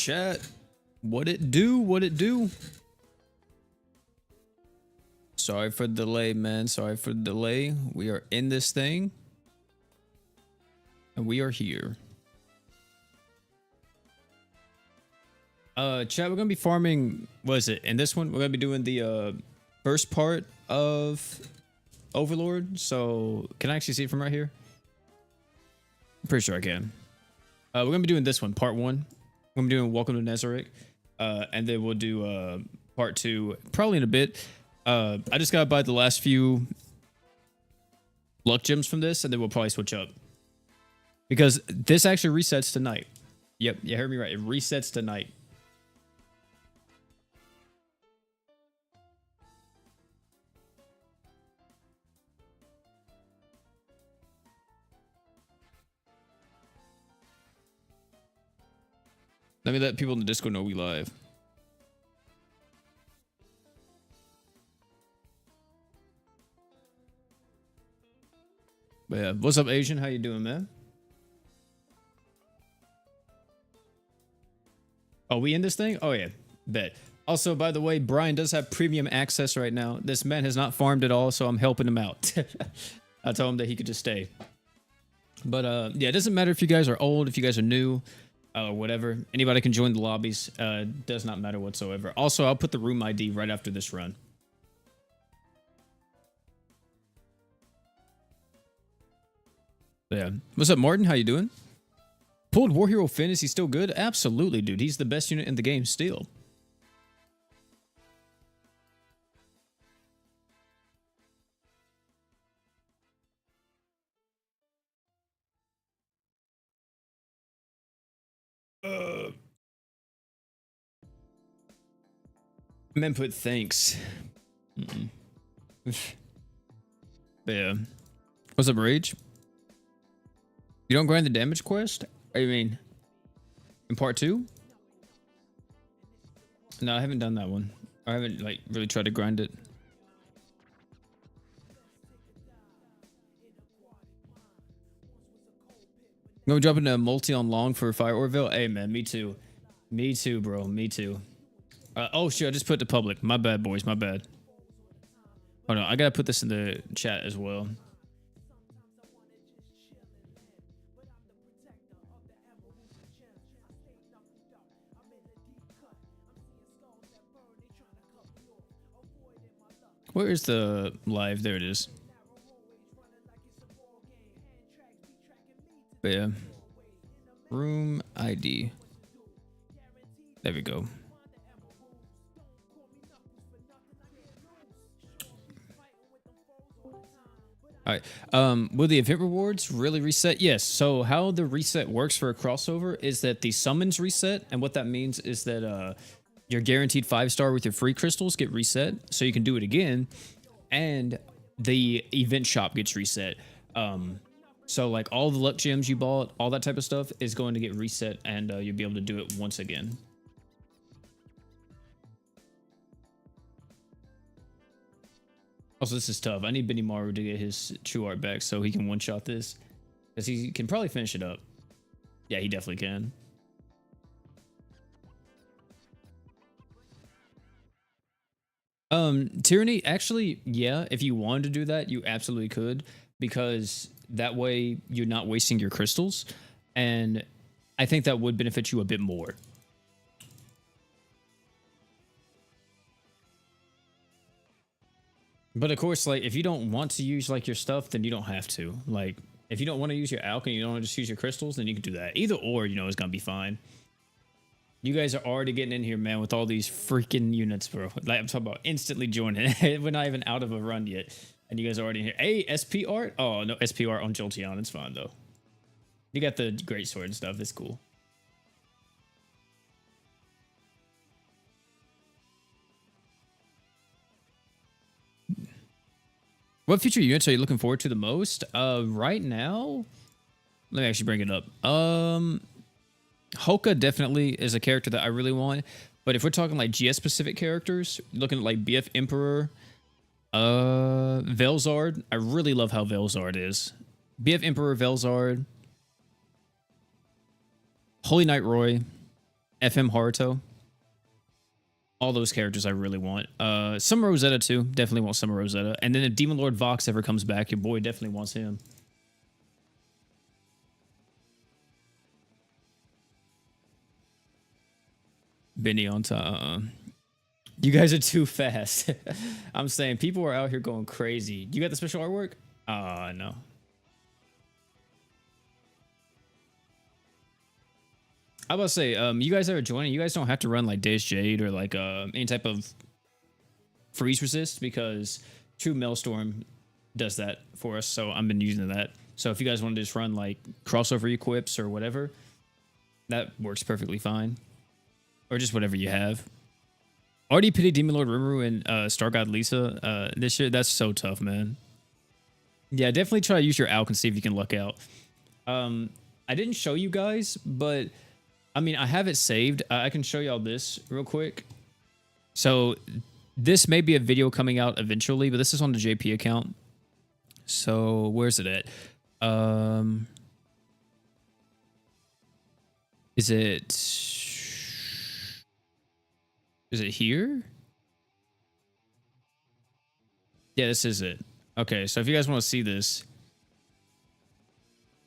chat? What it do? What it do? Sorry for the delay, man. Sorry for the delay. We are in this thing. And we are here. Chat, we're gonna be farming, what is it? In this one, we're gonna be doing the first part of Overlord. So can I actually see it from right here? I'm pretty sure I can. We're gonna be doing this one, part 1. We're gonna be doing Welcome to Nezarec. And then we'll do part 2 probably in a bit. I just gotta buy the last few luck gems from this, and then we'll probably switch up. Because this actually resets tonight. Yep, you heard me right. It resets tonight. Let me let people in the Discord know we live. But yeah, what's up, Asian? How you doing, man? Oh, we in this thing? Oh yeah, bet. Also, by the way, Brian does have premium access right now. This man has not farmed at all, so I'm helping him out. I told him that he could just stay. But yeah, it doesn't matter if you guys are old, if you guys are new, or whatever. Anybody can join the lobbies. Does not matter whatsoever. Also, I'll put the room ID right after this run. Yeah. What's up, Martin? How you doing? Pulled War Hero Finn. Is he still good? Absolutely, dude. He's the best unit in the game still. Input, thanks. Yeah. What's up, Rage? You don't grind the damage quest? I mean, in part 2? No, I haven't done that one. I haven't like really tried to grind it. Gonna drop in a multi on long for Fire Orville? Hey man, me too. Me too, bro. Me too. Oh shit, I just put it to public. My bad, boys. My bad. Hold on, I gotta put this in the chat as well. Where is the live? There it is. But yeah. Room ID. There we go. All right. Will the event rewards really reset? Yes. So how the reset works for a crossover is that the summons reset, and what that means is that your guaranteed 5-star with your free crystals get reset, so you can do it again, and the event shop gets reset. So like all the luck gems you bought, all that type of stuff is going to get reset, and you'll be able to do it once again. Also, this is tough. I need Benny Maru to get his true art back so he can one-shot this, because he can probably finish it up. Yeah, he definitely can. Tyranny, actually, yeah, if you wanted to do that, you absolutely could, because that way you're not wasting your crystals, and I think that would benefit you a bit more. But of course, like, if you don't want to use like your stuff, then you don't have to. Like, if you don't want to use your alch and you don't want to just use your crystals, then you can do that. Either or, you know, is gonna be fine. You guys are already getting in here, man, with all these freaking units, bro. Like, I'm talking about instantly joining. We're not even out of a run yet, and you guys are already in here. Hey, SP art? Oh no, SP art on Jolteon. It's fine though. You got the great sword and stuff. It's cool. What future units are you looking forward to the most? Right now, let me actually bring it up. Hoka definitely is a character that I really want, but if we're talking like GS specific characters, looking at like BF Emperor, Velzard. I really love how Velzard is. BF Emperor, Velzard, Holy Knight Roy, FM Haruto. All those characters I really want. Some Rosetta too. Definitely want some Rosetta. And then if Demon Lord Vox ever comes back, your boy definitely wants him. Benny on time. You guys are too fast. I'm saying people are out here going crazy. You got the special artwork? No. I was about to say, you guys that are joining, you guys don't have to run like Days Jade or like any type of freeze resist, because True Maelstrom does that for us. So I've been using that. So if you guys want to just run like crossover equips or whatever, that works perfectly fine. Or just whatever you have. Already pity Demon Lord Rimuru and Star God Lisa this year. That's so tough, man. Yeah, definitely try to use your Alk and see if you can luck out. I didn't show you guys, but I mean, I have it saved. I can show y'all this real quick. So this may be a video coming out eventually, but this is on the JP account. So where's it at? Is it here? Yeah, this is it. Okay, so if you guys want to see this,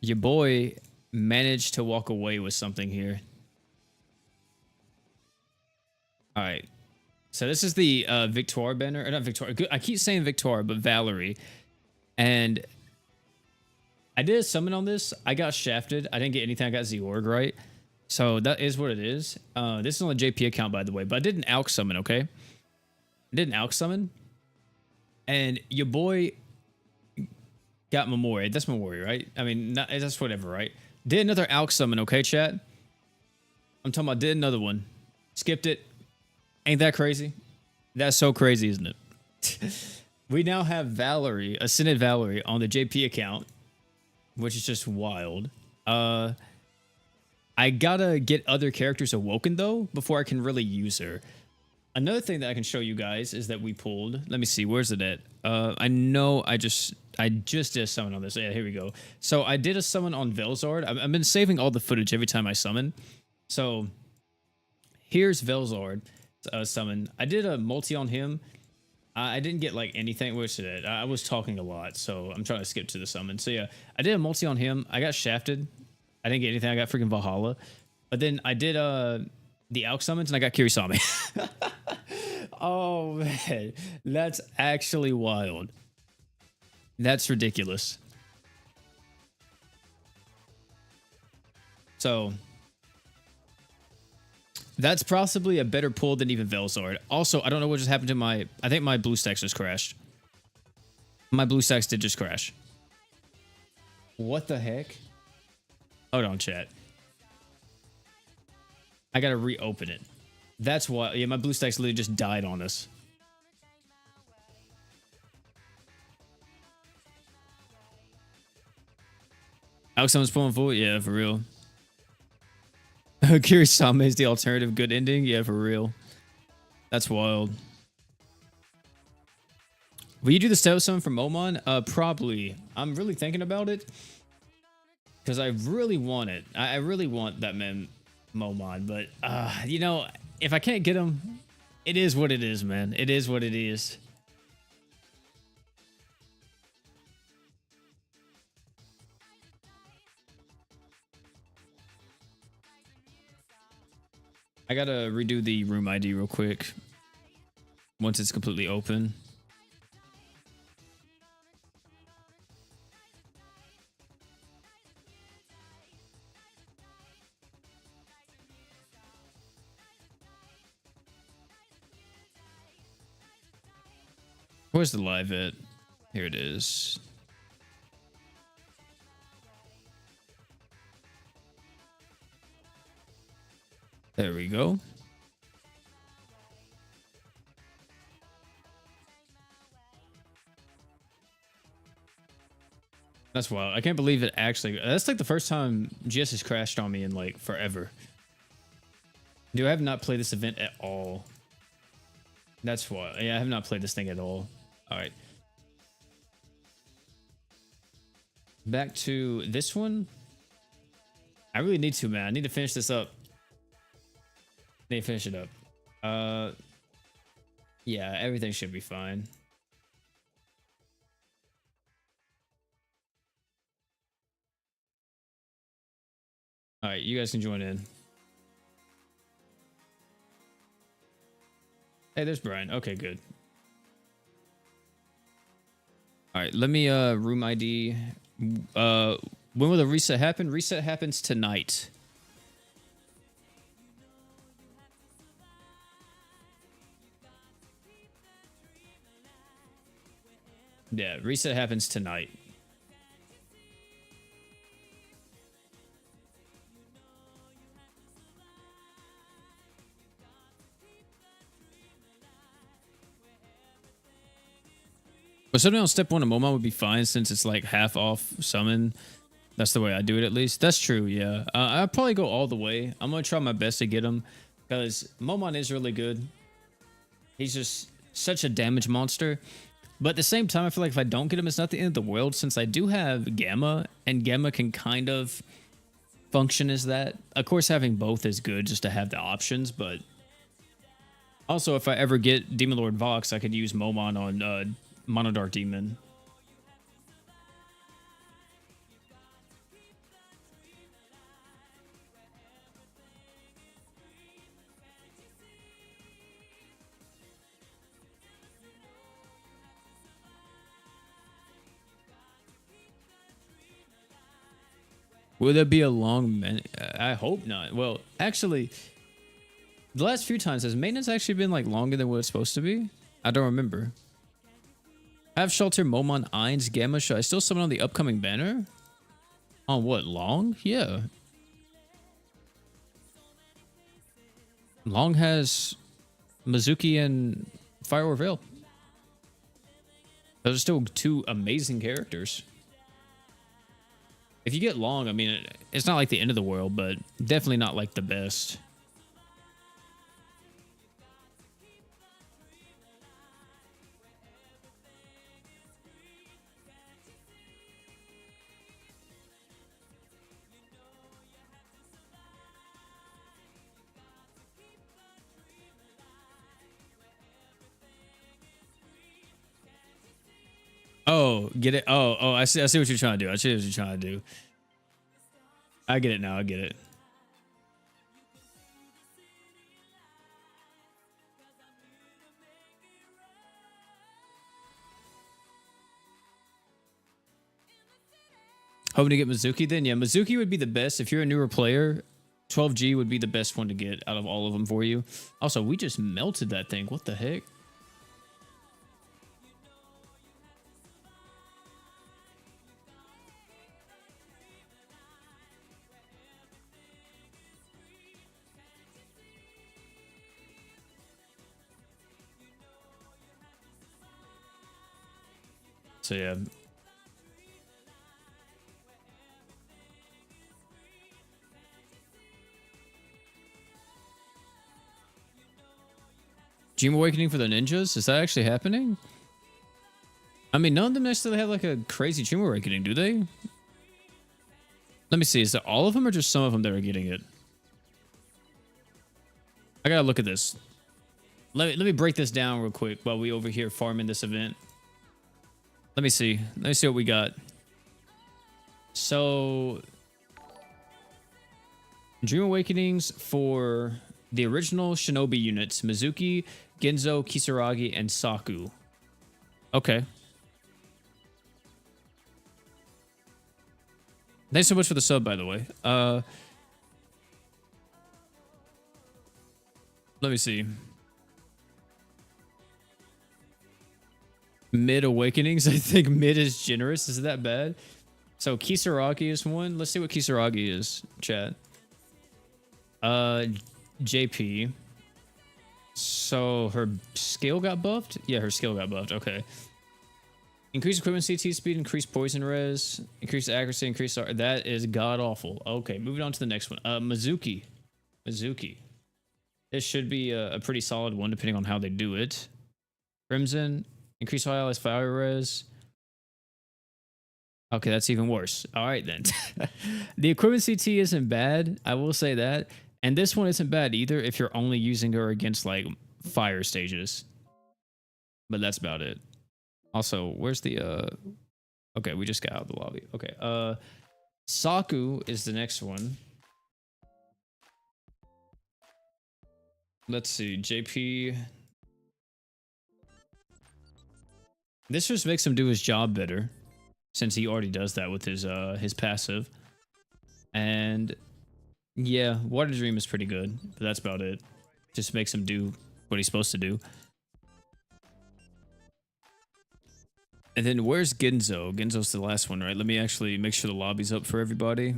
your boy managed to walk away with something here. All right. So this is the Victoire banner, or not Victoire. I keep saying Victoire, but Valerie. And I did a summon on this. I got shafted. I didn't get anything. I got Zeorg, right? So that is what it is. This is on the JP account, by the way. But I did an Alk summon, okay? I did an Alk summon. And your boy got Memori. That's Memori, right? I mean, that's whatever, right? Did another Alk summon, okay, chat? I'm talking about did another one. Skipped it. Ain't that crazy? That's so crazy, isn't it? We now have Valerie, Ascended Valerie, on the JP account, which is just wild. I gotta get other characters awoken, though, before I can really use her. Another thing that I can show you guys is that we pulled. Let me see. Where's it at? I know I just did a summon on this. Yeah, here we go. So I did a summon on Velzard. I've been saving all the footage every time I summon. So here's Velzard summon. I did a multi on him. I didn't get like anything. Where's it at? I was talking a lot, so I'm trying to skip to the summon. So yeah, I did a multi on him. I got shafted. I didn't get anything. I got freaking Valhalla. But then I did the Alk summons and I got Kirisame. Oh man, that's actually wild. That's ridiculous. So that's possibly a better pull than even Velzard. Also, I don't know what just happened to my... I think my blue stacks just crashed. My blue stacks did just crash. What the heck? Hold on, chat. I gotta reopen it. That's why... Yeah, my blue stacks literally just died on us. Alex someone's pulling full? Yeah, for real. Kirisame is the alternative good ending? Yeah, for real. That's wild. Will you do the step summon for Momon? Probably. I'm really thinking about it. Because I really want it. I really want that man Momon. But, you know, if I can't get him, it is what it is, man. It is what it is. I gotta redo the room ID real quick. Once it's completely open. Where's the live at? Here it is. There we go. That's wild. I can't believe it actually. That's like the first time GS has crashed on me in like forever. Dude, I have not played this event at all. That's why. Yeah, I have not played this thing at all. All right. Back to this one. I really need to, man. I need to finish this up. They finish it up. Uh, yeah, everything should be fine. All right, you guys can join in. Hey, there's Brian. Okay, good. All right, let me room ID. When will the reset happen? Reset happens tonight. Yeah, reset happens tonight. But something on step one of Momon would be fine since it's like half off summon. That's the way I do it at least. That's true, yeah. I'll probably go all the way. I'm going to try my best to get him because Momon is really good. He's just such a damage monster. But at the same time, I feel like if I don't get him, it's not the end of the world since I do have Gamma, and Gamma can kind of function as that. Of course, having both is good just to have the options, but also if I ever get Demon Lord Vox, I could use Momon on Mono Dark Demon. Will there be a long I hope not. Well, actually, the last few times, has maintenance actually been like longer than what it's supposed to be? I don't remember. I have Shelter, Momon, Ainz, Gamma. Should I still summon on the upcoming banner? On what, long? Yeah. Long has Mizuki and Fire Veil. Those are still two amazing characters. If you get long, I mean, it's not like the end of the world, but definitely not like the best. Oh, get it? Oh, I see what you're trying to do. I see what you're trying to do. I get it now. I get it. Hoping to get Mizuki then? Yeah, Mizuki would be the best. If you're a newer player, 12G would be the best one to get out of all of them for you. Also, we just melted that thing. What the heck? So yeah. Dream Awakening for the ninjas? Is that actually happening? I mean, none of them necessarily have like a crazy Dream Awakening, do they? Let me see. Is it all of them or just some of them that are getting it? I gotta look at this. Let me break this down real quick while we over here farming this event. Let me see. Let me see what we got. So, Dream Awakenings for the original Shinobi units: Mizuki, Genzo, Kisaragi, and Saku. Okay. Thanks so much for the sub, by the way. Let me see. Mid Awakenings. I think mid is generous. Is that bad? So Kisaragi is one. Let's see what Kisaragi is, chat. JP. So her skill got buffed? Yeah, her skill got buffed. Okay. Increase equipment CT speed, increase poison res, increase accuracy, increase... That is god-awful. Okay, moving on to the next one. Mizuki. This should be a pretty solid one, depending on how they do it. Crimson. Increase high allies fire res. Okay, that's even worse. All right, then. The equipment CT isn't bad. I will say that. And this one isn't bad either if you're only using her against like fire stages. But that's about it. Also, where's the okay, we just got out of the lobby. Okay. Saku is the next one. Let's see, JP. This just makes him do his job better, since he already does that with his passive. And yeah, Water Dream is pretty good, but that's about it. Just makes him do what he's supposed to do. And then where's Genzo? Genzo's the last one, right? Let me actually make sure the lobby's up for everybody.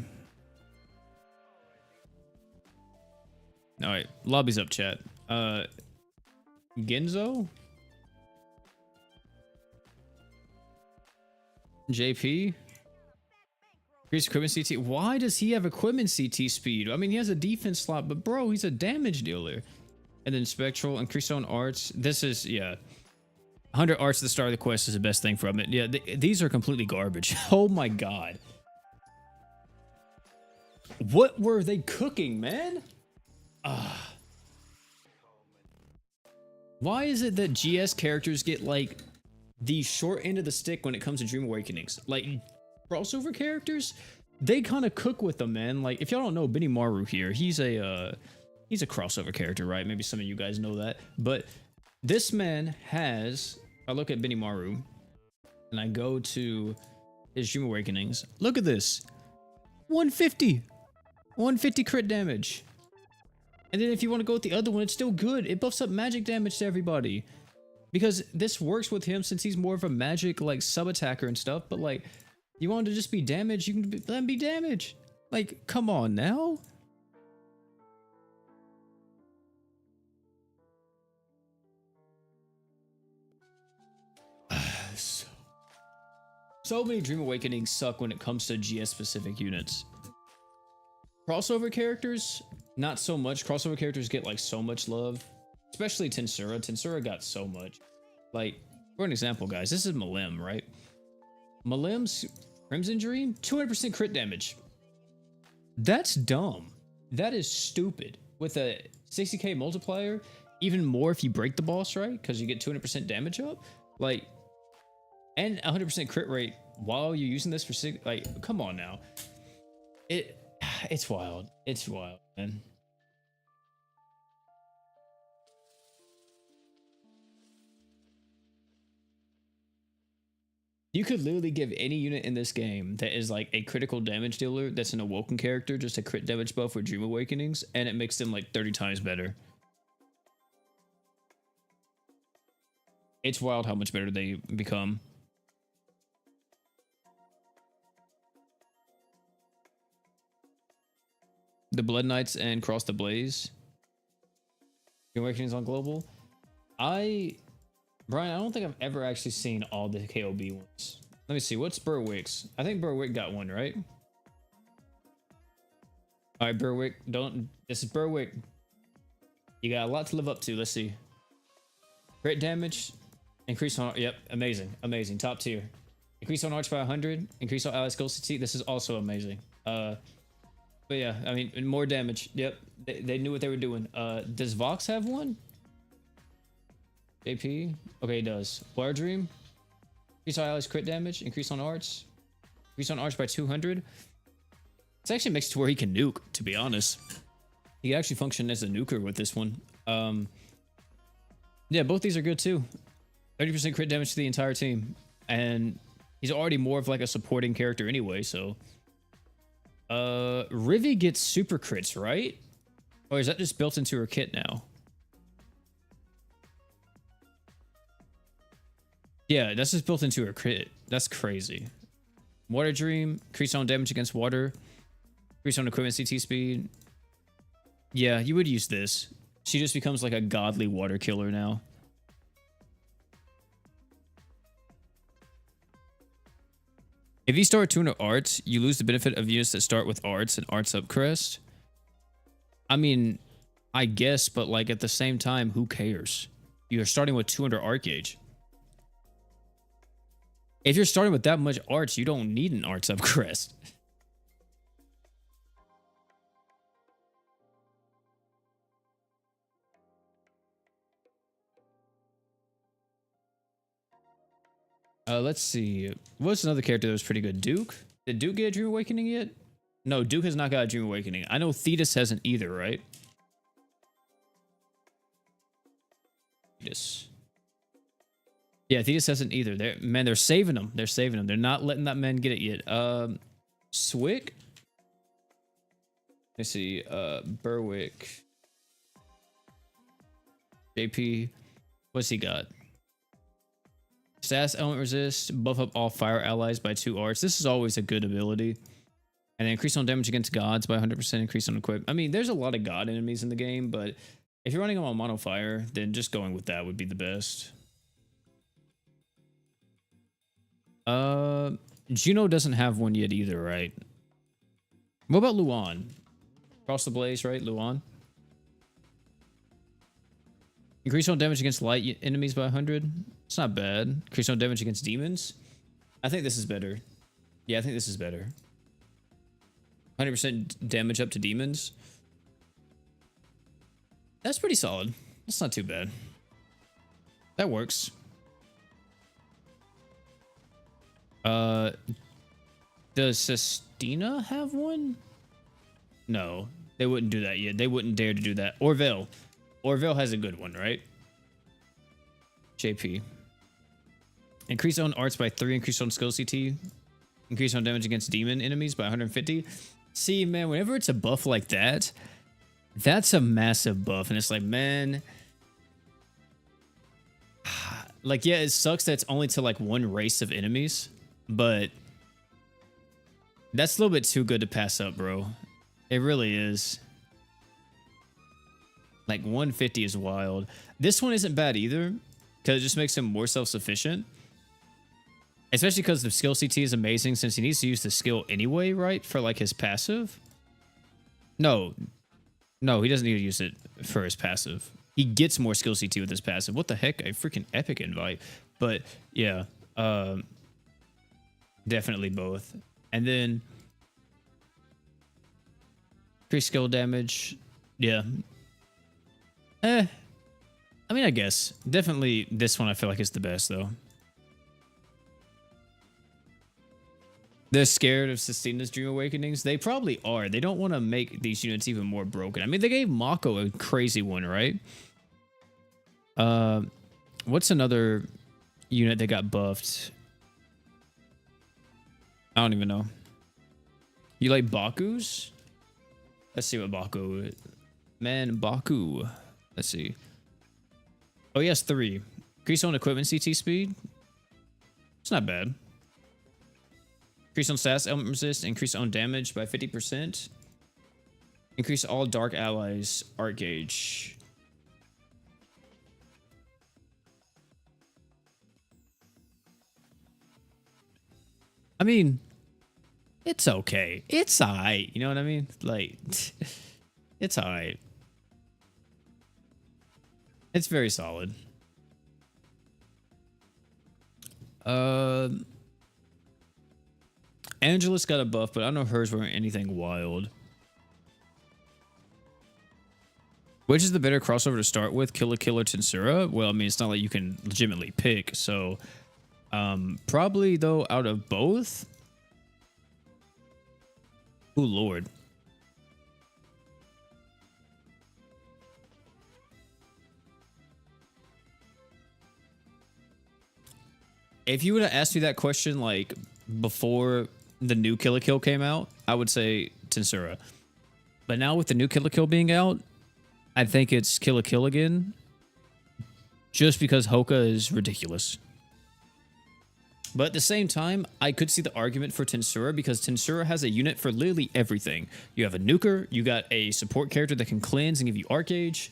All right, lobby's up, chat. Genzo? JP? Increase equipment CT. Why does he have equipment CT speed? I mean, he has a defense slot, but bro, he's a damage dealer. And then Spectral, increase on arts. This is, yeah. 100 arts at the start of the quest is the best thing from it. Yeah, these are completely garbage. Oh my god. What were they cooking, man? Why is it that GS characters get like the short end of the stick when it comes to Dream Awakenings? Like crossover characters, they kind of cook with them, man. Like if y'all don't know Benimaru here, he's a crossover character, right? Maybe some of you guys know that, but this man has, I look at Benimaru and I go to his Dream Awakenings. Look at this. 150 crit damage. And then if you want to go with the other one, it's still good. It buffs up magic damage to everybody. Because this works with him since he's more of a magic like sub-attacker and stuff. But like, you want him to just be damage, you can let him be damage. Like, come on now. So many Dream Awakenings suck when it comes to GS specific units. Crossover characters, not so much. Crossover characters get like so much love, especially Tensura. Tensura got so much. Like, for an example, guys, this is Malim, right? Malim's Crimson Dream, 200% crit damage. That's dumb. That is stupid. With a 60k multiplier, even more if you break the boss, right? Because you get 200% damage up. Like, and 100% crit rate while you're using this for six. Like, come on now. It's wild. It's wild, man. You could literally give any unit in this game that is like a critical damage dealer that's an awoken character just a crit damage buff with Dream Awakenings, and it makes them like 30 times better. It's wild how much better they become. The Blood Knights and Cross the Blaze. Dream Awakenings on global. Brian, I don't think I've ever actually seen all the KOB ones. Let me see. What's Berwick's? I think Berwick got one, right? All right, Berwick. This is Berwick. You got a lot to live up to. Let's see. Crit damage. Increase on... Yep. Amazing. Amazing. Top tier. Increase on arch by 100. Increase on ally skill CT. This is also amazing. But yeah, I mean, more damage. Yep. They knew what they were doing. Does Vox have one? JP? Okay, it does. Water Dream. Increase on allies crit damage. Increase on arts. Increase on arts by 200. This actually makes it to where he can nuke, to be honest. He can actually function as a nuker with this one. Yeah, both these are good too. 30% crit damage to the entire team. And he's already more of like a supporting character anyway, so... Rivi gets super crits, right? Or is that just built into her kit now? Yeah, that's just built into her crit. That's crazy. Water Dream, increase on damage against water. Increase on equipment CT speed. Yeah, you would use this. She just becomes like a godly water killer now. If you start 200 arts, you lose the benefit of units that start with arts and arts up crest. I mean, I guess, but like at the same time, who cares? You're starting with 200 art gauge. If you're starting with that much arts, you don't need an arts up crest. Let's see. What's another character that was pretty good? Duke? Did Duke get a Dream Awakening yet? No, Duke has not got a Dream Awakening. I know Thetis hasn't either, right? Thetis. Yeah, Thetis hasn't either. They're saving them. They're saving them. They're not letting that man get it yet. Swick? Let's see. Berwick. JP. What's he got? Status element resist, buff up all fire allies by 2 arts. This is always a good ability. And then increase on damage against gods by 100%, increase on equip. I mean, there's a lot of god enemies in the game, but if you're running them on mono fire, then just going with that would be the best. Juno doesn't have one yet either, right? What about Luan? Cross the Blaze, right? Luan. Increase on damage against light enemies by 100. It's not bad. Increase on damage against demons. I think this is better. Yeah, I think this is better. 100% damage up to demons. That's pretty solid. That's not too bad. That works. Does Sestina have one? No, they wouldn't do that yet. They wouldn't dare to do that. Orville. Orville has a good one, right? JP. Increase on arts by 3, increase on skill CT. Increase on damage against demon enemies by 150. See, man, whenever it's a buff like that, that's a massive buff. And it's like, man, like, yeah, it sucks that it's only to like one race of enemies, but that's a little bit too good to pass up, bro. It really is. Like 150 is wild. This one isn't bad either, because it just makes him more self-sufficient. Especially because the skill CT is amazing, since he needs to use the skill anyway, right? For like his passive. No, he doesn't need to use it for his passive. He gets more skill CT with his passive. What the heck? A freaking epic invite. But yeah, definitely both. And then increase skill damage. Yeah. I mean, I guess. Definitely this one I feel like is the best, though. They're scared of Sestina's Dream Awakenings. They probably are. They don't want to make these units even more broken. I mean, they gave Mako a crazy one, right? What's another unit that got buffed? I don't even know. You like Baku's? Let's see what Baku is. Man, Baku. Let's see. Oh, he has 3. Increase on equipment CT speed. It's not bad. Increase on status element resist. Increase on damage by 50%. Increase all dark allies art gauge. I mean, it's okay. It's alright. You know what I mean? Like, it's alright. It's very solid. Angelus got a buff, but I don't know if hers weren't anything wild. Which is the better crossover to start with? Kill or Tensura? Well, I mean, it's not like you can legitimately pick, so probably though out of both. Ooh, Lord. If you would have asked me that question like before the new Kill la Kill came out, I would say Tensura. But now with the new Kill la Kill being out, I think it's Kill la Kill again. Just because Hoka is ridiculous. But at the same time, I could see the argument for Tensura because Tensura has a unit for literally everything. You have a nuker, you got a support character that can cleanse and give you arc gauge.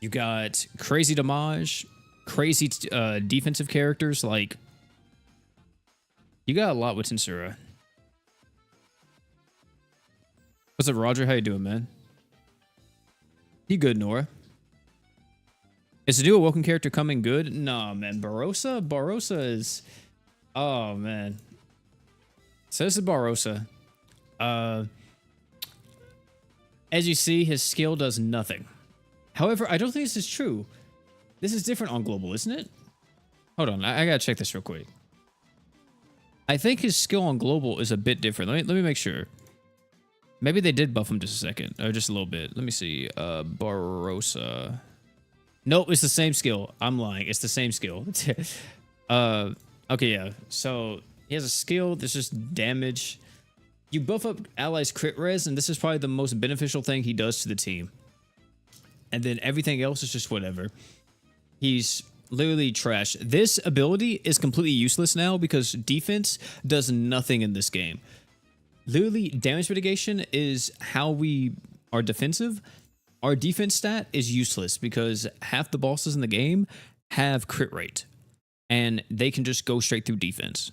You got crazy damage, crazy defensive characters. Like, you got a lot with Tensura. What's up, Roger? How you doing, man? You good, Nora? Is the new Awoken character coming good? Nah, man. Barossa is... Oh, man. So this is Barossa. As you see, his skill does nothing. However, I don't think this is true. This is different on global, isn't it? Hold on. I gotta check this real quick. I think his skill on global is a bit different. Let me make sure. Maybe they did buff him just a second, or just a little bit. Let me see. Barossa. Nope, it's the same skill. I'm lying. It's the same skill. Okay, yeah. So he has a skill. This is damage. You buff up allies crit res, and this is probably the most beneficial thing he does to the team. And then everything else is just whatever. He's literally trash. This ability is completely useless now because defense does nothing in this game. Literally, damage mitigation is how we are defensive. Our defense stat is useless because half the bosses in the game have crit rate. And they can just go straight through defense.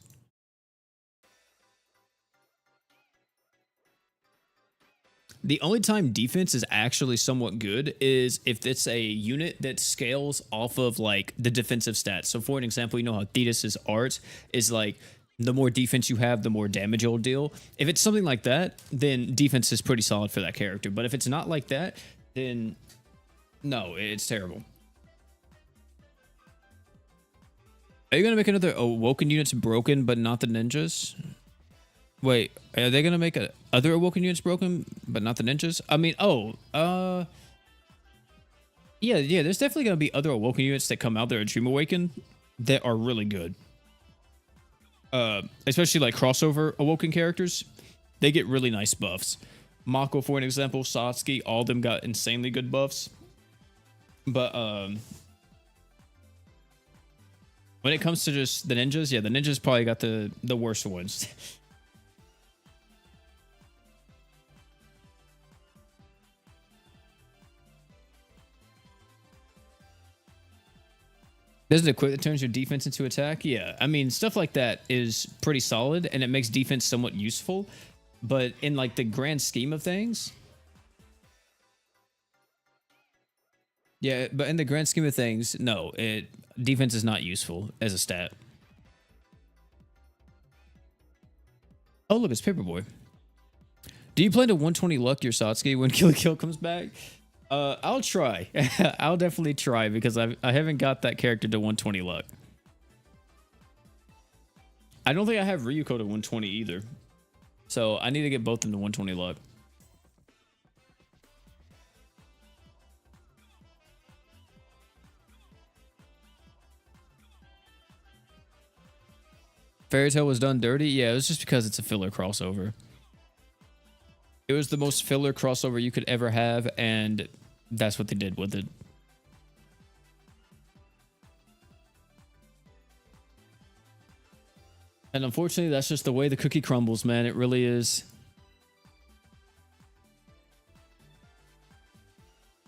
The only time defense is actually somewhat good is if it's a unit that scales off of like the defensive stats. So for an example, you know how Thetis's art is like the more defense you have, the more damage you'll deal. If it's something like that, then defense is pretty solid for that character. But if it's not like that, then no, it's terrible. Are you going to make another Awoken units broken, but not the ninjas? Wait, are they going to make other Awoken units broken, but not the ninjas? I mean, yeah, there's definitely going to be other Awoken units that come out there at Dream Awaken that are really good. Especially like crossover Awoken characters. They get really nice buffs. Mako, for an example, Satsuki, all of them got insanely good buffs. But, when it comes to just the ninjas, yeah, the ninjas probably got the worst ones. Doesn't it quit that turns your defense into attack? Yeah, I mean, stuff like that is pretty solid, and it makes defense somewhat useful. But in, like, the grand scheme of things... Yeah, but in the grand scheme of things, no, defense is not useful as a stat. Oh, look, it's Paperboy. Do you plan to 120 luck your Satsuki when Kill la Kill comes back? I'll try. I'll definitely try because I haven't got that character to 120 luck. I don't think I have Ryuko to 120 either. So I need to get both of them to 120 luck. Fairy Tail was done dirty? Yeah, it was just because it's a filler crossover. It was the most filler crossover you could ever have, and that's what they did with it. And unfortunately, that's just the way the cookie crumbles, man. It really is.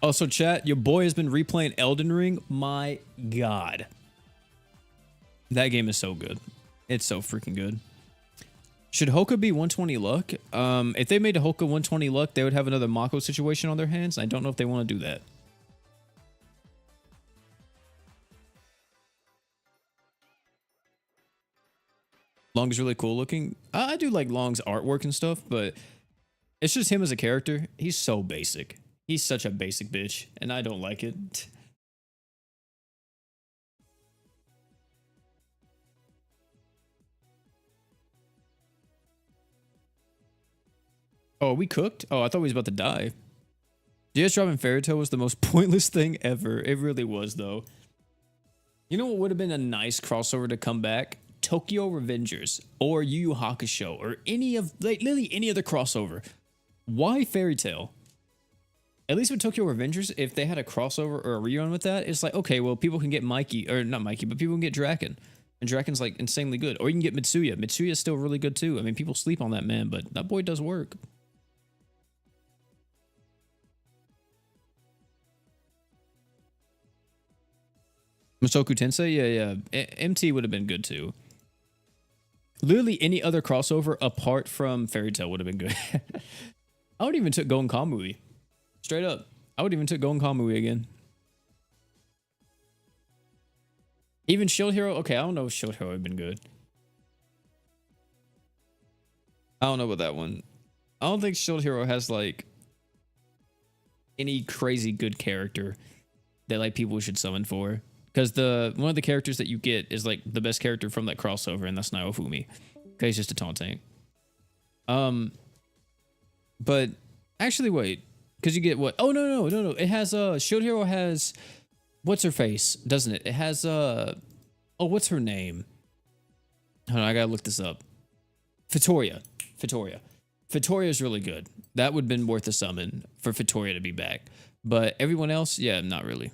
Also, chat, your boy has been replaying Elden Ring. My God. That game is so good. It's so freaking good. Should Hoka be 120 luck? If they made a Hoka 120 luck, they would have another Mako situation on their hands. I don't know if they want to do that. Long is really cool looking. I do like Long's artwork and stuff, but it's just him as a character. He's so basic. He's such a basic bitch, and I don't like it. Oh, are we cooked? Oh, I thought we was about to die. DS dropping Fairy Tail was the most pointless thing ever. It really was, though. You know what would have been a nice crossover to come back? Tokyo Revengers or Yu Yu Hakusho or any of, like, literally any other crossover. Why Fairy Tail? At least with Tokyo Revengers, if they had a crossover or a rerun with that, it's like, okay, well, people can get Mikey, or not Mikey, but people can get Draken. And Draken's, like, insanely good. Or you can get Mitsuya. Mitsuya's still really good, too. I mean, people sleep on that man, but that boy does work. Masoku Tensei? Yeah. MT would have been good, too. Literally any other crossover apart from Fairy Tail would have been good. I would even took Gon Kamui. Straight up. I would even took Gon Kamui again. Even Shield Hero? Okay, I don't know if Shield Hero would have been good. I don't know about that one. I don't think Shield Hero has, like, any crazy good character that, like, people should summon for. Because one of the characters that you get is, like, the best character from that crossover, and that's Naofumi. Okay, he's just a taunt tank. But actually, wait, because you get what? Oh no! It has Shield Hero has what's her face, doesn't it? It has oh, what's her name? Hold on, I gotta look this up. Fitoria. Fitoria is really good. That would have been worth a summon for Fitoria to be back. But everyone else, yeah, not really.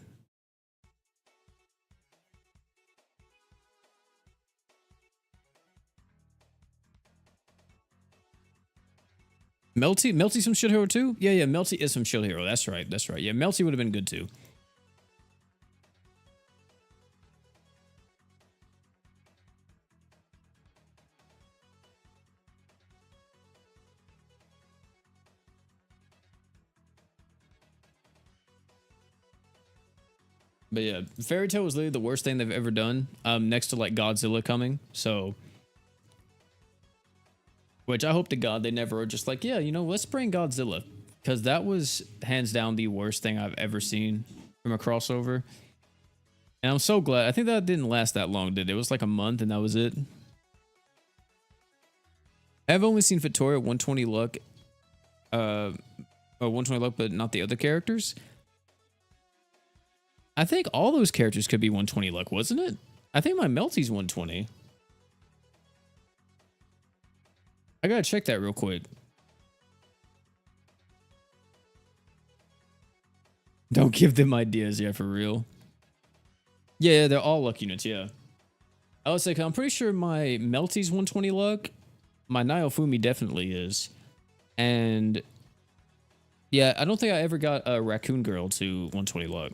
Melty's from Shield Hero too? Yeah, Melty is from Shield Hero. That's right. Yeah, Melty would have been good too. But yeah, Fairy Tail was literally the worst thing they've ever done. Next to like Godzilla coming. So, which I hope to God they never are just like, yeah, you know, let's bring Godzilla, because that was hands down the worst thing I've ever seen from a crossover. And I'm so glad. I think that didn't last that long, did it? It was like a month and that was it. I've only seen Fitoria 120 luck, or 120 luck, but not the other characters. I think all those characters could be 120 luck, wasn't it? I think my Melty's 120. I gotta check that real quick. Don't give them ideas, yeah, for real. Yeah, they're all luck units, yeah. I would say, I'm pretty sure my Melty's 120 luck. My Naofumi definitely is. And yeah, I don't think I ever got a Raccoon Girl to 120 luck.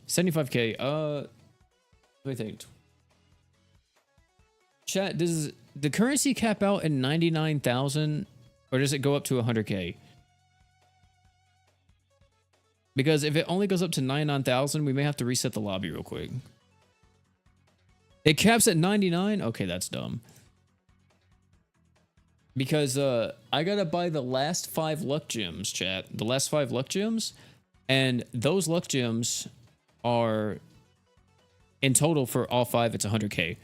75k. Let me think. Chat, does the currency cap out at 99,000 or does it go up to 100k? Because if it only goes up to 99,000, we may have to reset the lobby real quick. It caps at 99? Okay, that's dumb. Because I gotta buy the last 5 luck gems, chat. The last 5 luck gems. And those luck gems are in total for all 5, it's 100k.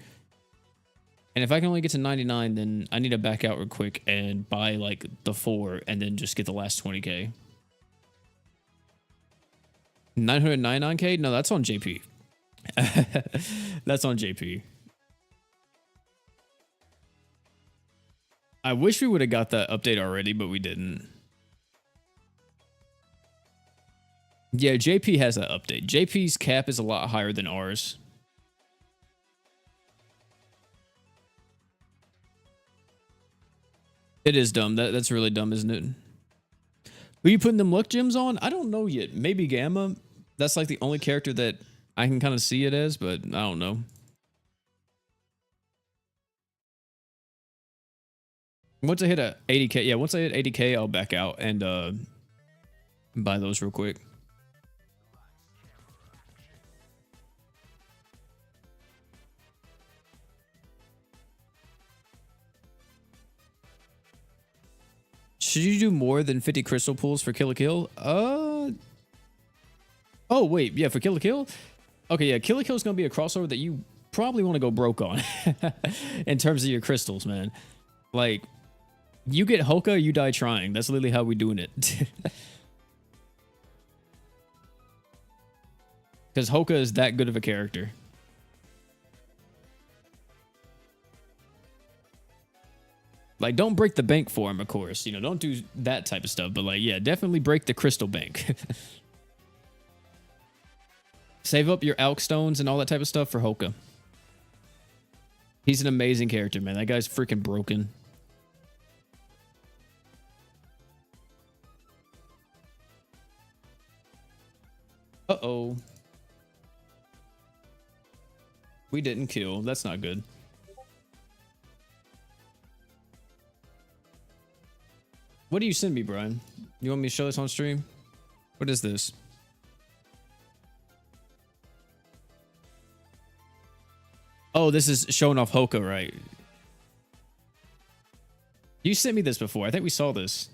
And if I can only get to 99, then I need to back out real quick and buy like the 4 and then just get the last 20k. 999k? No, that's on JP. That's on JP. I wish we would have got that update already, but we didn't. Yeah, JP has that update. JP's cap is a lot higher than ours. It is dumb. That's really dumb, isn't it? Who are you putting them luck gems on? I don't know yet. Maybe Gamma. That's like the only character that I can kind of see it as, but I don't know. Once I hit a 80k, yeah, once I hit 80k, I'll back out and buy those real quick. Should you do more than 50 crystal pools for Kill la Kill? Oh wait, yeah, for Kill la Kill? Okay, yeah, Kill la Kill is gonna be a crossover that you probably want to go broke on in terms of your crystals, man. Like, you get Hoka, you die trying. That's literally how we're doing it. Because Hoka is that good of a character. Like, don't break the bank for him, of course. You know, don't do that type of stuff. But, like, yeah, definitely break the crystal bank. Save up your Alk stones and all that type of stuff for Hoka. He's an amazing character, man. That guy's freaking broken. Uh-oh. We didn't kill. That's not good. What do you send me, Brian? You want me to show this on stream? What is this? Oh, this is showing off Hoka, right? You sent me this before. I think we saw this.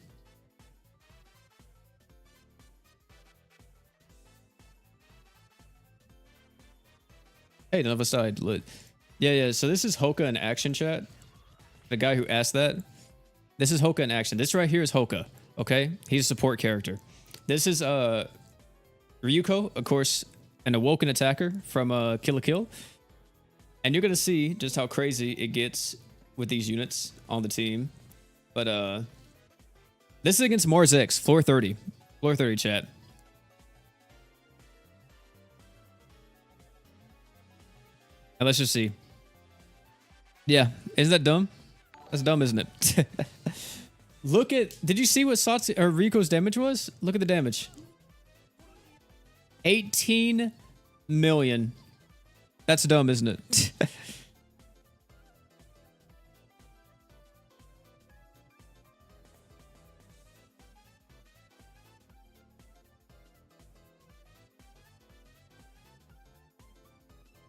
Hey, none of us died. Lit. Yeah, yeah. So this is Hoka in action, chat. The guy who asked that. This is Hoka in action. This right here is Hoka. Okay, he's a support character. This is Ryuko, of course, an awoken attacker from Kill la Kill. And you're gonna see just how crazy it gets with these units on the team. But this is against Mars X, floor 30. Floor 30, chat. And let's just see. Yeah, isn't that dumb? That's dumb, isn't it? Look at, did you see what Satsu or Rico's damage was? Look at the damage. 18 million. That's dumb, isn't it?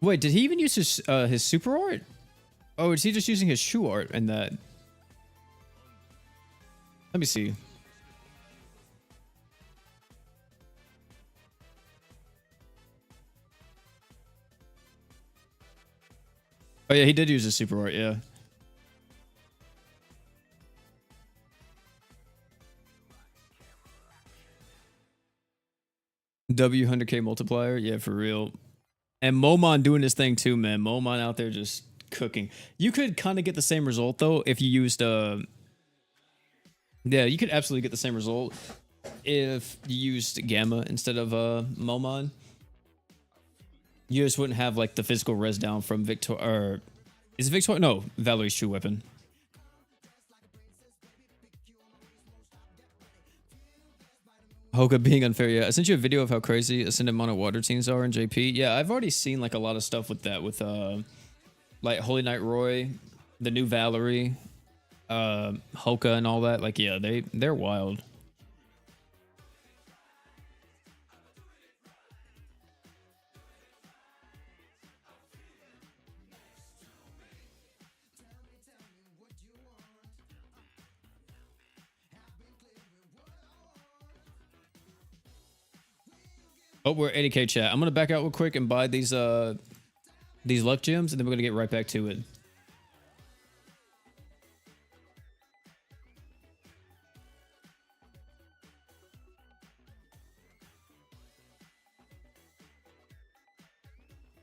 Wait, did he even use his super art? Oh, is he just using his shoe art and that? Let me see. Oh yeah, he did use his super art, yeah. W 100k multiplier, yeah, for real. And Momon doing his thing too, man. Momon out there just cooking. You could kind of get the same result though if you used yeah, you could absolutely get the same result if you used Gamma instead of Momon. You just wouldn't have like the physical res down from Victor, or is it Victor? No, Valerie's true weapon. Hoka being unfair. Yeah, I sent you a video of how crazy Ascended Mono Water teams are in JP. Yeah, I've already seen like a lot of stuff with that, with like Holy Knight Roy, the new Valerie, Hoka and all that. Like, yeah, they're wild. Oh, we're 80k chat. I'm gonna back out real quick and buy these luck gems, and then we're gonna get right back to it.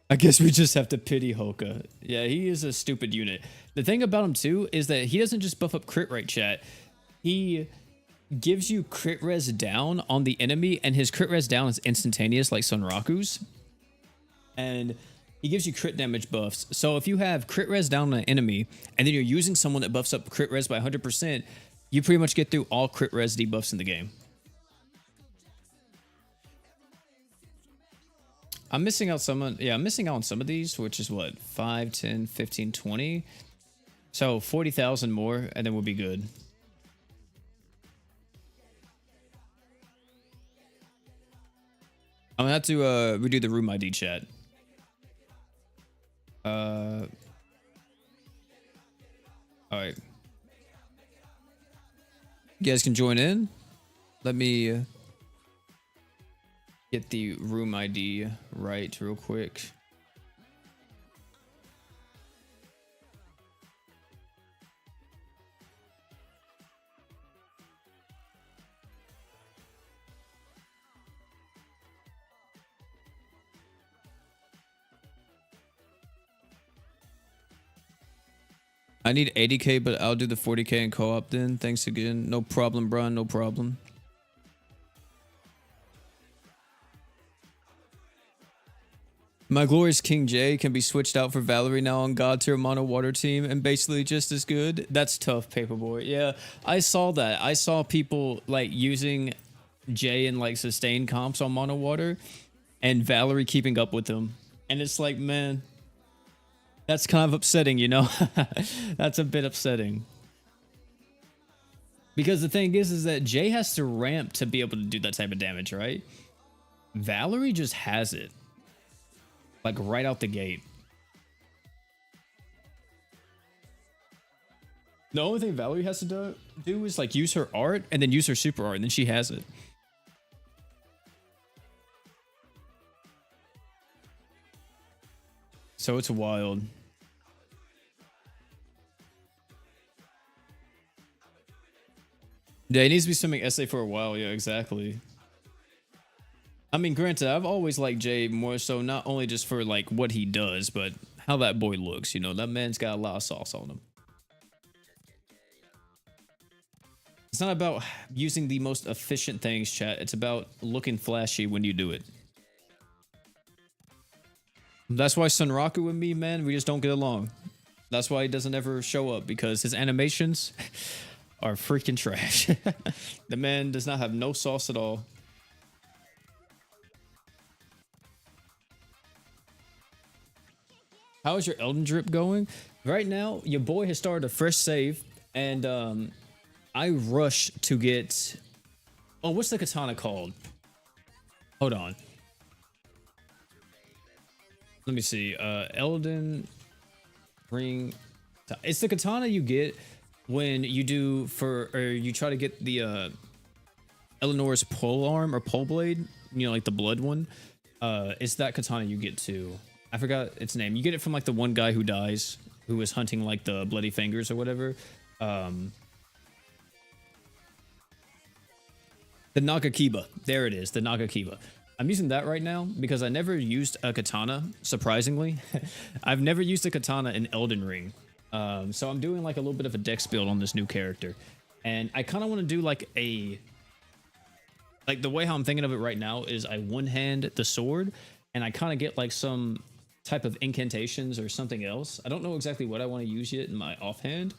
I guess we just have to pity Hoka. Yeah, he is a stupid unit. The thing about him too is that he doesn't just buff up crit rate, chat. He gives you crit res down on the enemy, and his crit res down is instantaneous like Sonraku's. And he gives you crit damage buffs. So if you have crit res down on an enemy, and then you're using someone that buffs up crit res by 100%, you pretty much get through all crit res debuffs in the game. I'm missing out I'm missing out on some of these, which is what, 5, 10, 15, 20. So 40,000 more, and then we'll be good. I'm gonna have to redo the room ID, chat. All right. You guys can join in. Let me get the room ID right real quick. I need 80k, but I'll do the 40k in co-op then. Thanks again. No problem, bro. No problem. My glorious King J can be switched out for Valerie now on God tier mono water team and basically just as good. That's tough, Paperboy. Yeah, I saw that. I saw people like using J in like sustained comps on mono water and Valerie keeping up with them. And it's like, man, that's kind of upsetting, you know? That's a bit upsetting. Because the thing is that Jay has to ramp to be able to do that type of damage, right? Valerie just has it. Like right out the gate. The only thing Valerie has to do is like use her art and then use her super art, and then she has it. So it's wild. Yeah, he needs to be swimming SA for a while. Yeah, exactly. I mean, granted, I've always liked Jay more so, not only just for like what he does, but how that boy looks. You know, that man's got a lot of sauce on him. It's not about using the most efficient things, chat. It's about looking flashy when you do it. That's why Sunraku and me, man, we just don't get along. That's why he doesn't ever show up, because his animations are freaking trash. The man does not have no sauce at all. How is your Elden Drip going? Right now, your boy has started a fresh save, and I rush to get... Oh, what's the katana called? Hold on. Let me see. Elden Ring. It's the katana you get when you do or you try to get the Eleanor's pole arm or pole blade. You know, like the blood one. It's that katana you get too. I forgot its name. You get it from like the one guy who dies, who was hunting like the bloody fingers or whatever. The Nagakiba. There it is. The Nagakiba. I'm using that right now because I never used a katana, surprisingly. I've never used a katana in Elden Ring. So I'm doing like a little bit of a dex build on this new character. And I kind of want to do like a... Like the way how I'm thinking of it right now is I one-hand the sword and I kind of get like some type of incantations or something else. I don't know exactly what I want to use yet in my offhand,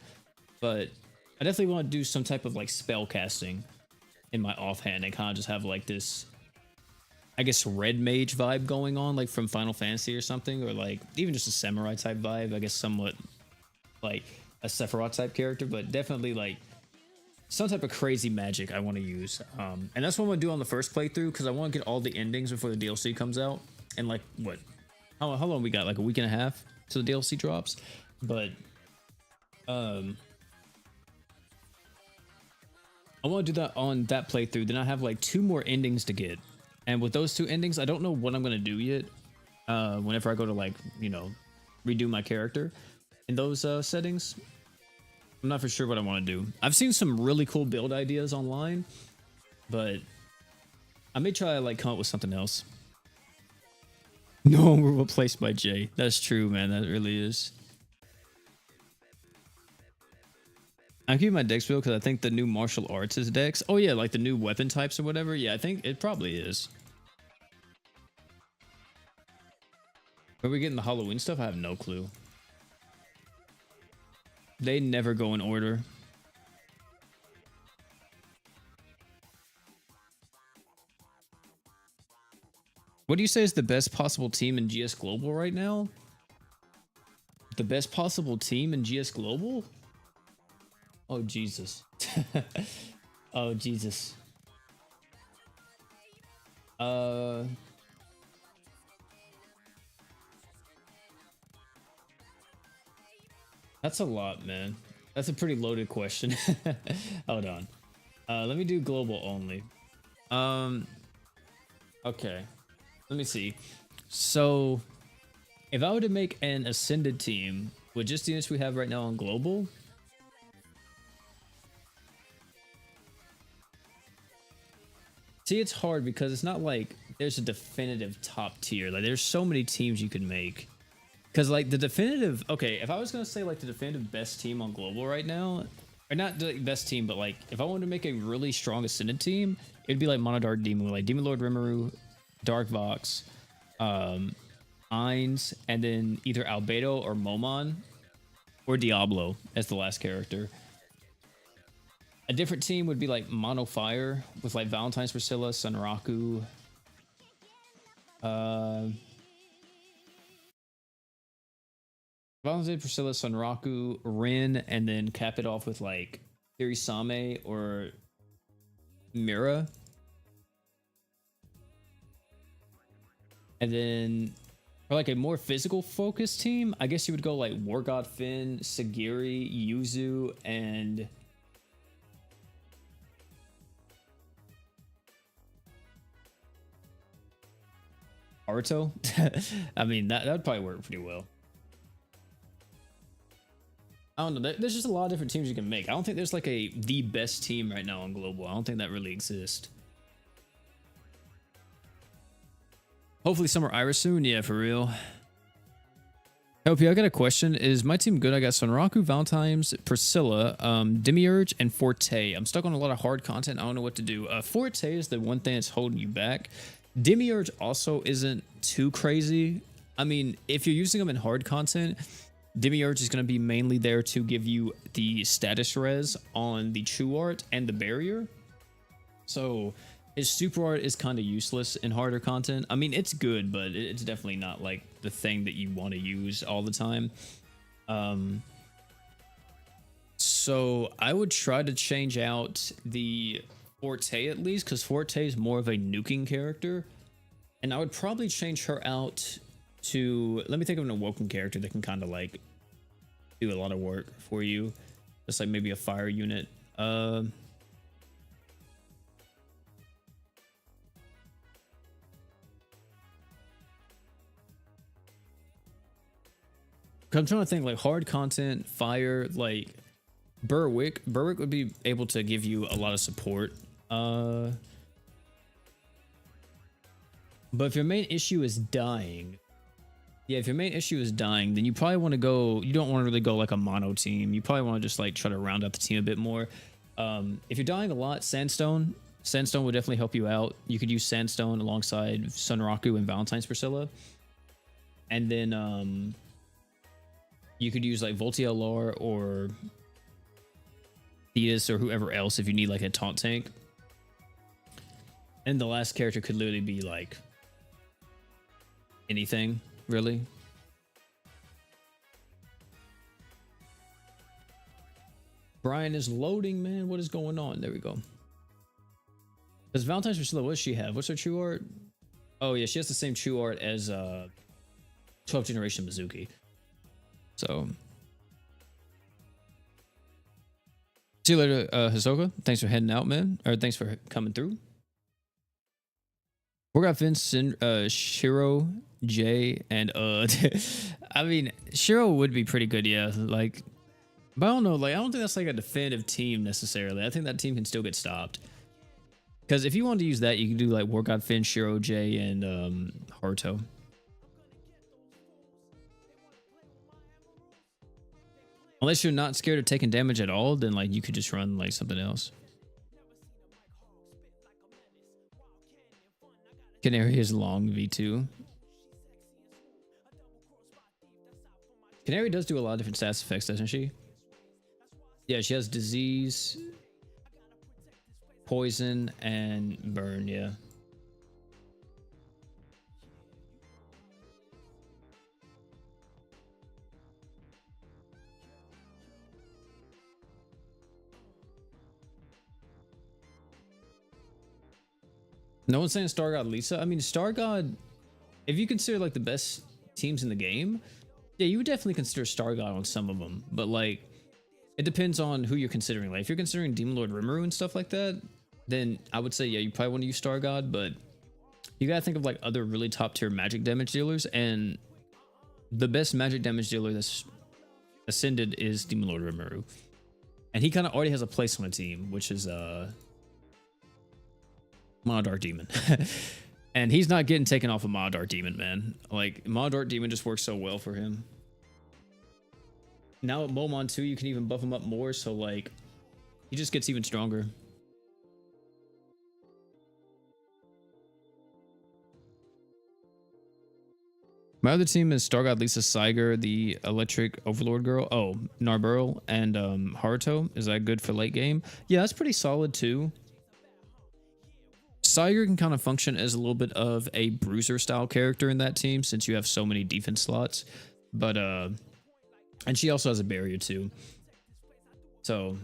but I definitely want to do some type of like spell casting in my offhand and kind of just have like this, I guess, red mage vibe going on, like from Final Fantasy or something, or like even just a samurai type vibe. I guess somewhat like a Sephiroth type character, but definitely like some type of crazy magic I want to use. And that's what I'm gonna do on the first playthrough because I want to get all the endings before the DLC comes out. And like what? How long we got? Like a week and a half till the DLC drops. But I want to do that on that playthrough. Then I have like 2 more endings to get. And with those 2 endings, I don't know what I'm gonna do yet. Whenever I go to like, you know, redo my character in those settings. I'm not for sure what I want to do. I've seen some really cool build ideas online, but I may try to like come up with something else. No, we're replaced by Jay. That's true, man. That really is. I'm keeping my dex build because I think the new martial arts is dex. Oh yeah, like the new weapon types or whatever. Yeah, I think it probably is. Are we getting the Halloween stuff? I have no clue. They never go in order. What do you say is the best possible team in GS Global right now? The best possible team in GS Global? Oh, Jesus. Oh, Jesus. That's a lot, man. That's a pretty loaded question. Hold on. Let me do global only. Okay. Let me see. So, if I were to make an ascended team with just the units we have right now on global, see, it's hard because it's not like there's a definitive top tier. Like, there's so many teams you can make. Because, like, the definitive... Okay, if I was going to say, like, the definitive best team on global right now... Or not the best team, but, like, if I wanted to make a really strong Ascended team, it'd be, like, Monodark Demon, like, Demon Lord Rimuru, Dark Vox, Ainz, and then either Albedo or Momon, or Diablo as the last character. A different team would be, like, Mono Fire, with, like, Valentine's Priscilla, Sunraku, Valentine's Priscilla, Sunraku, Rin, and then cap it off with like Kirisame or Mira. And then for like a more physical focused team, I guess you would go like War God Finn, Sagiri, Yuzu, and Naruto. I mean, that would probably work pretty well. I don't know. There's just a lot of different teams you can make. I don't think there's like the best team right now on global. I don't think that really exists. Hopefully Summer Iris soon. Yeah, for real. Hope I got a question. Is my team good? I got Sonraku, Valentine's, Priscilla, Demiurge, and Forte. I'm stuck on a lot of hard content. I don't know what to do. Forte is the one thing that's holding you back. Demiurge also isn't too crazy. I mean, if you're using them in hard content, Demiurge is going to be mainly there to give you the status res on the true art and the barrier. So his super art is kind of useless in harder content. I mean, it's good, but it's definitely not like the thing that you want to use all the time. So I would try to change out the Forte at least, because Forte is more of a nuking character. And I would probably change her out to, let me think of an awoken character that can kind of like do a lot of work for you. Just like maybe a fire unit. I'm trying to think like hard content, fire, like Berwick. Berwick would be able to give you a lot of support. But if your main issue is dying, if your main issue is dying, then you probably want to go, you don't want to really go like a mono team. You probably want to just like try to round out the team a bit more. If you're dying a lot, Sandstone would definitely help you out. You could use Sandstone alongside Sunraku and Valentine's Priscilla. And then you could use like Voltia Lar or Thetis or whoever else if you need like a taunt tank. And the last character could literally be like anything, really. Brian is loading, man. What is going on? There we go. Does Valentine's Priscilla, what does she have? What's her true art? Oh yeah, she has the same true art as 12th generation Mizuki. So see you later, Hisoka. Thanks for heading out, man. Or thanks for coming through. We got Vince, Shiro, Jay, and I mean, Shiro would be pretty good, yeah. Like, but I don't know, like I don't think that's like a definitive team necessarily. I think that team can still get stopped. Because if you wanted to use that, you can do like War God Finn, Shiro, Jay, and Haruto. Unless you're not scared of taking damage at all, then like you could just run like something else. Canary is long V2. Canary does do a lot of different stats effects, doesn't she? Yeah, she has disease, poison, and burn, yeah. No one's saying Star God Lisa. I mean, Star God, if you consider like the best teams in the game, yeah, you would definitely consider Star God on some of them. But like, it depends on who you're considering. Like, if you're considering Demon Lord Rimuru and stuff like that, then I would say, yeah, you probably want to use Star God. But you gotta think of like other really top tier magic damage dealers. And the best magic damage dealer that's ascended is Demon Lord Rimuru. And he kind of already has a place on the team, which is Monodark Demon. And he's not getting taken off of Monodark Demon, man. Like, Monodark Demon just works so well for him. Now at Momon 2, you can even buff him up more, so like, he just gets even stronger. My other team is Star God Lisa Saiger, the Electric Overlord girl. Oh, Narburl and Haruto. Is that good for late game? Yeah, that's pretty solid too. Saiger can kind of function as a little bit of a bruiser style character in that team since you have so many defense slots. But and she also has a barrier too. So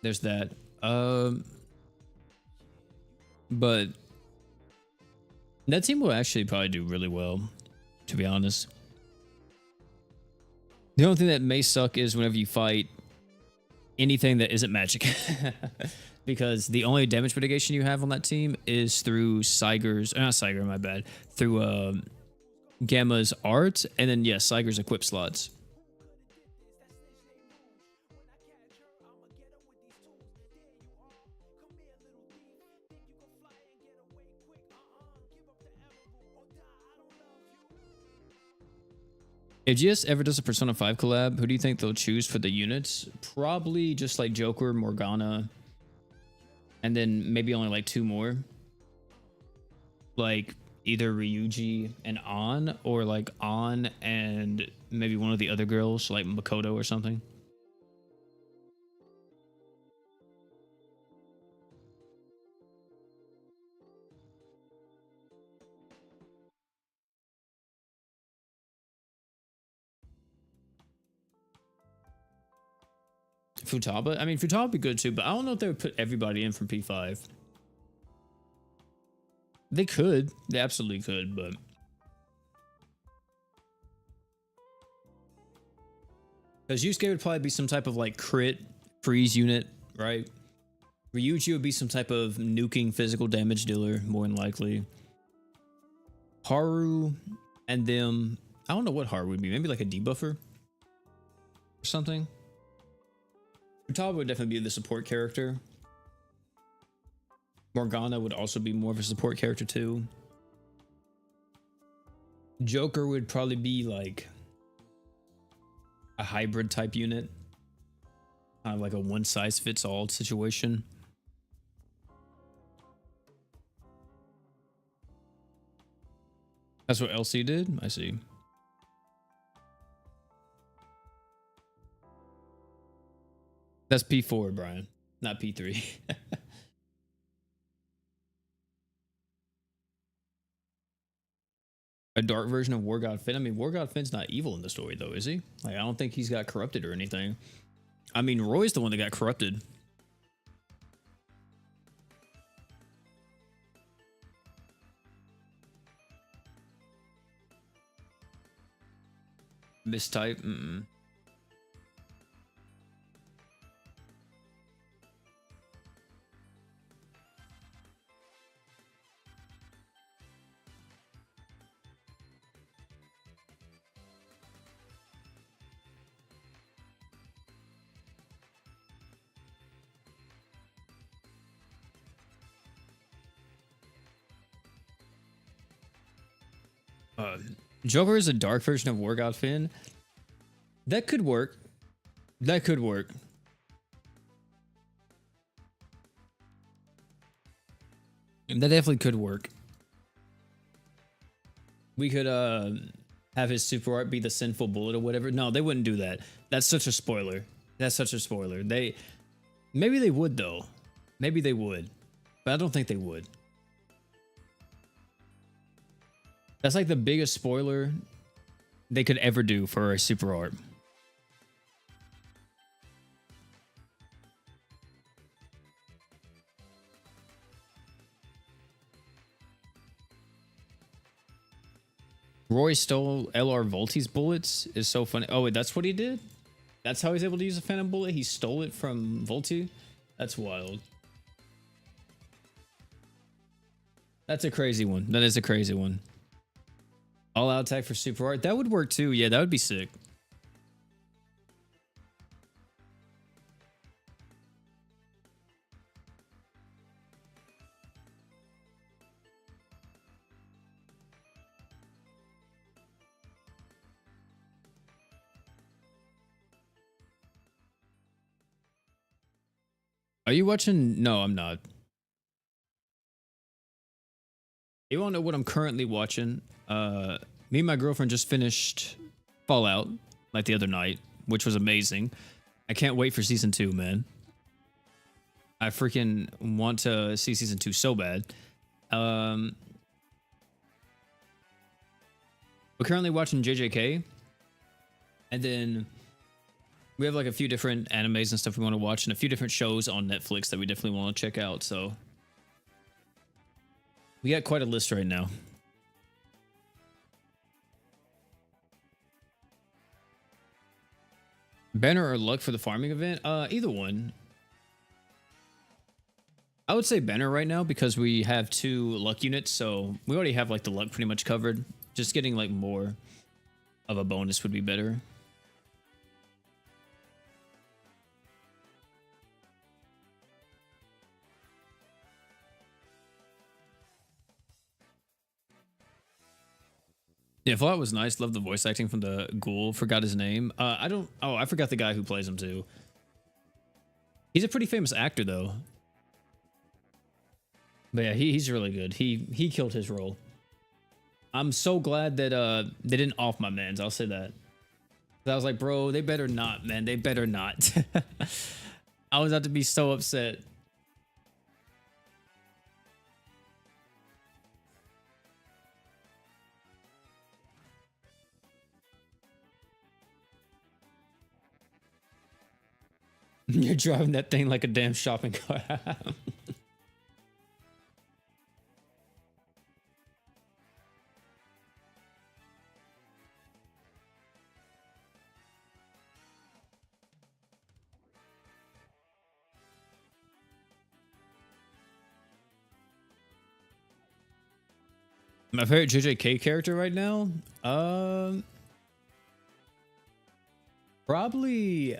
there's that. But that team will actually probably do really well, to be honest. The only thing that may suck is whenever you fight anything that isn't magic. Because the only damage mitigation you have on that team is through Saiger's, not Saiger, my bad, through Gamma's art, and then yes, Saiger's equip slots. If GS ever does a Persona 5 collab, who do you think they'll choose for the units? Probably just like Joker, Morgana, and then maybe only like two more. Like either Ryuji and An, or like An and maybe one of the other girls, like Makoto or something. Futaba? I mean, Futaba would be good too, but I don't know if they would put everybody in from P5. They could. They absolutely could, but... Because Yusuke would probably be some type of like crit freeze unit, right? Ryuji would be some type of nuking physical damage dealer, more than likely. Haru and them... I don't know what Haru would be. Maybe like a debuffer? Or something? Futaba would definitely be the support character. Morgana would also be more of a support character too. Joker would probably be like a hybrid type unit. Kind of like a one size fits all situation. That's what LC did? I see. That's P4, Brian, not P3. A dark version of War God Finn. I mean, War God Finn's not evil in the story, though, is he? Like, I don't think he's got corrupted or anything. I mean, Roy's the one that got corrupted. Mistype? Joker is a dark version of War God Finn. That could work. That could work. That definitely could work. We could have his super art be the sinful bullet or whatever. No, they wouldn't do that. That's such a spoiler. That's such a spoiler. Maybe they would though. Maybe they would. But I don't think they would. That's like the biggest spoiler they could ever do for a super art. Roy stole LR Volti's bullets is so funny. Oh, wait, that's what he did? That's how he's able to use a phantom bullet? He stole it from Volti? That's wild. That's a crazy one. That is a crazy one. All out attack for super art. That would work too. Yeah, that would be sick. Are you watching? No, I'm not. You won't know what I'm currently watching. Me and my girlfriend just finished Fallout like the other night, which was amazing. I can't wait for season 2, man. I freaking want to see season 2 so bad. We're currently watching JJK, and then we have like a few different animes and stuff we want to watch, and a few different shows on Netflix that we definitely want to check out. So we got quite a list right now. Banner or Luck for the farming event? Either one. I would say Banner right now because we have 2 luck units, so we already have like the luck pretty much covered. Just getting like more of a bonus would be better. Yeah, Fallout was nice. Loved the voice acting from the ghoul. Forgot his name. I don't. Oh, I forgot the guy who plays him too. He's a pretty famous actor though. But yeah, he's really good. He killed his role. I'm so glad that they didn't off my mans. I'll say that. I was like, bro, they better not, man. They better not. I was about to be so upset. You're driving that thing like a damn shopping cart. My favorite JJK character right now? Probably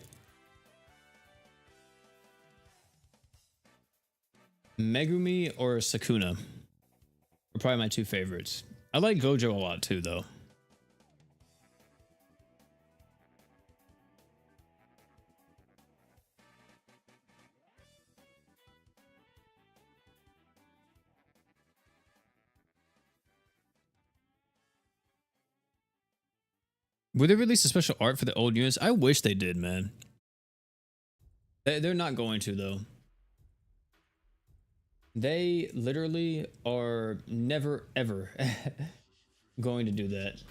Megumi or Sakuna are probably my two favorites. I like Gojo a lot too, though. Would they release a special art for the old units? I wish they did, man. They're not going to, though. They literally are never, ever going to do that.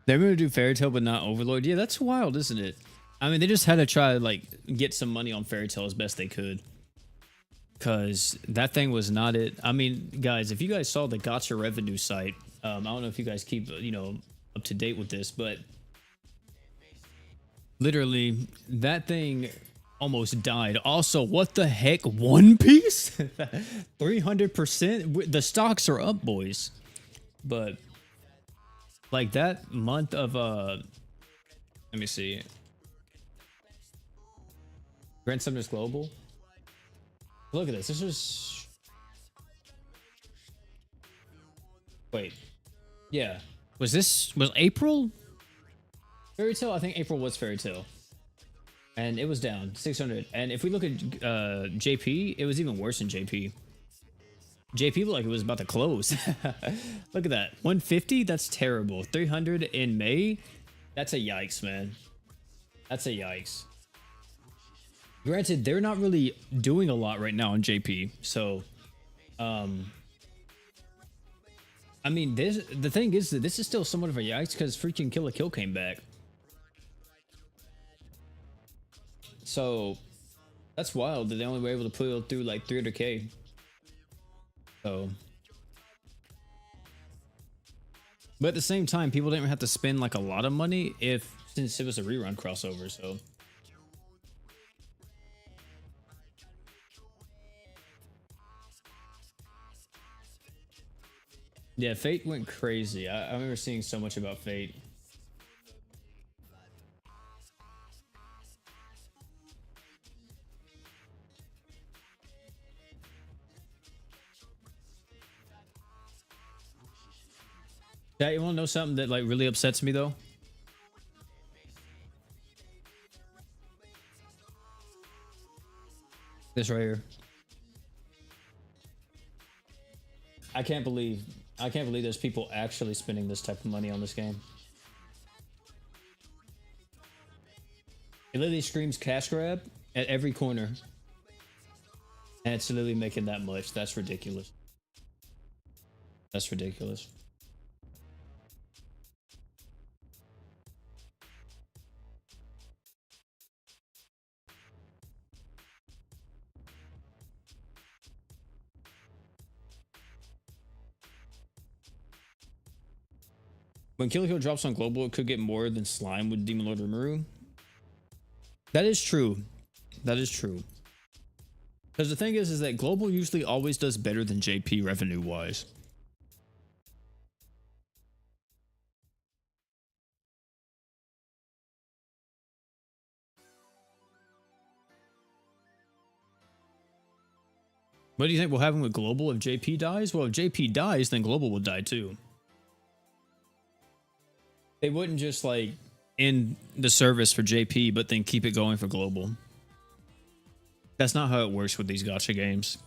They're going to do Fairy Tail, but not Overlord. Yeah, that's wild, isn't it? I mean, they just had to try to like get some money on Fairy Tail as best they could. Cause that thing was not it. I mean, guys, if you guys saw the Gotcha revenue site, I don't know if you guys keep up to date with this, but literally that thing almost died. Also, what the heck? One Piece, 300%. The stocks are up, boys. But like that month of let me see. Grand Summoners Global. Look at this. This was. Wait. Yeah. Was April? Fairy Tail? I think April was Fairy Tail. And it was down 600. And if we look at JP, it was even worse than JP. JP looked like it was about to close. Look at that. 150? That's terrible. 300 in May? That's a yikes, man. That's a yikes. Granted, they're not really doing a lot right now on JP, so I mean, the thing is that this is still somewhat of a yikes because freaking Kill la Kill came back. So that's wild that they only were able to pull through like 300k. So, but at the same time, people didn't have to spend like a lot of money since it was a rerun crossover. So. Yeah, Fate went crazy. I remember seeing so much about Fate. Yeah, you want to know something that like really upsets me though? This right here. I can't believe there's people actually spending this type of money on this game. It literally screams cash grab at every corner. And it's literally making that much. That's ridiculous. That's ridiculous. When Kill la Kill drops on global, it could get more than Slime with Demon Lord Rimuru. That is true. That is true. Because the thing is that global usually always does better than JP revenue wise. What do you think will happen with global if JP dies? Well, if JP dies, then global will die too. They wouldn't just like end the service for JP, but then keep it going for global. That's not how it works with these gacha games.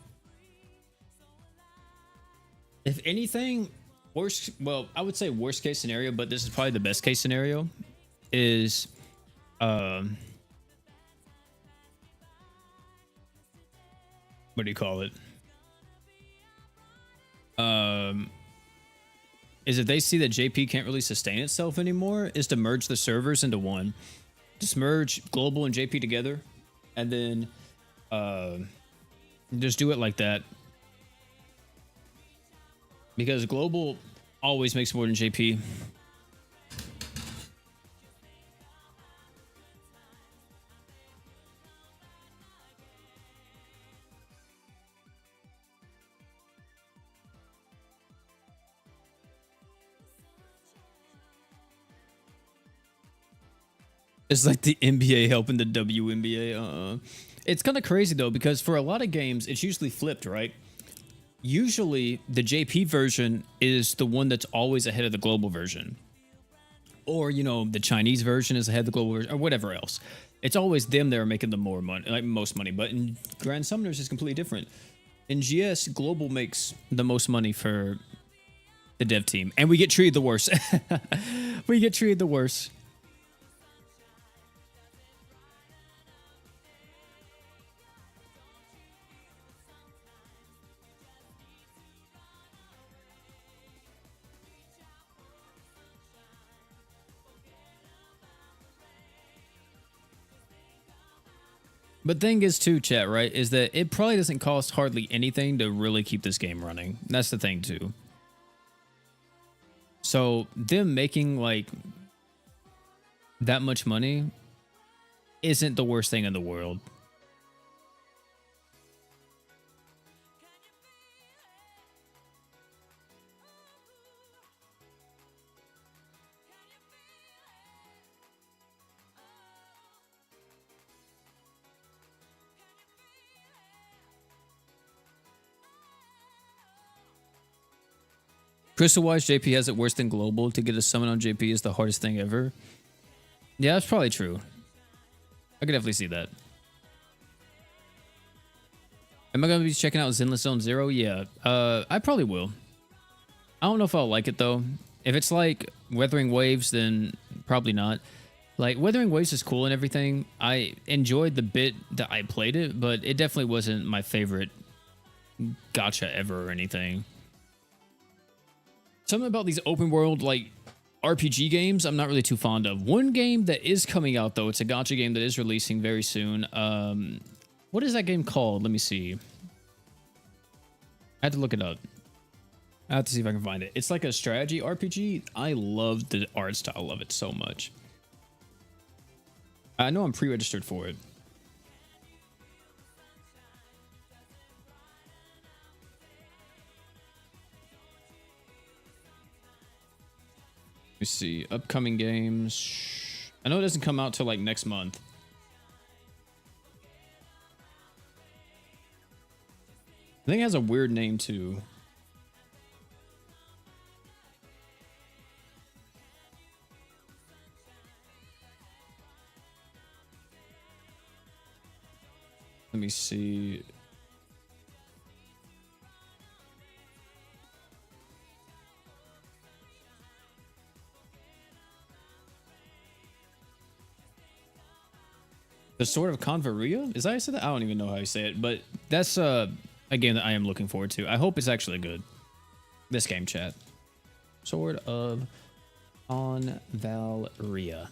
If anything, worst, well, I would say worst case scenario, but this is probably the best case scenario, is what do you call it? Is if they see that JP can't really sustain itself anymore, is to merge the servers into one. Just merge global and JP together, and then just do it like that. Because global always makes more than JP. It's like the NBA helping the WNBA. It's kind of crazy though, because for a lot of games, it's usually flipped, right? Usually the JP version is the one that's always ahead of the global version. Or, you know, the Chinese version is ahead of the global version, or whatever else. It's always them that are making the more money, like most money. But in Grand Summoners, it's completely different. In GS, global makes the most money for the dev team. And we get treated the worst. We get treated the worst. But thing is too, chat, right, is that it probably doesn't cost hardly anything to really keep this game running. That's the thing too. So them making like that much money isn't the worst thing in the world. Crystal wise, JP has it worse than global. To get a summon on JP is the hardest thing ever. Yeah, that's probably true. I could definitely see that. Am I going to be checking out Zenless Zone Zero? Yeah, I probably will. I don't know if I'll like it though. If it's like Weathering Waves, then probably not. Like, Weathering Waves is cool and everything. I enjoyed the bit that I played it, but it definitely wasn't my favorite gacha ever or anything. Something about these open world, like, RPG games, I'm not really too fond of. One game that is coming out, though, it's a gacha game that is releasing very soon. What is that game called? Let me see. I had to look it up. I have to see if I can find it. It's like a strategy RPG. I love the art style of it so much. I know I'm pre-registered for it. Let me see. Upcoming games. I know it doesn't come out till like next month. I think it has a weird name too. Let me see. The Sword of Convaria? Is that how you say that? I don't even know how you say it, but that's a game that I am looking forward to. I hope it's actually good. This game, chat. Sword of Convaria.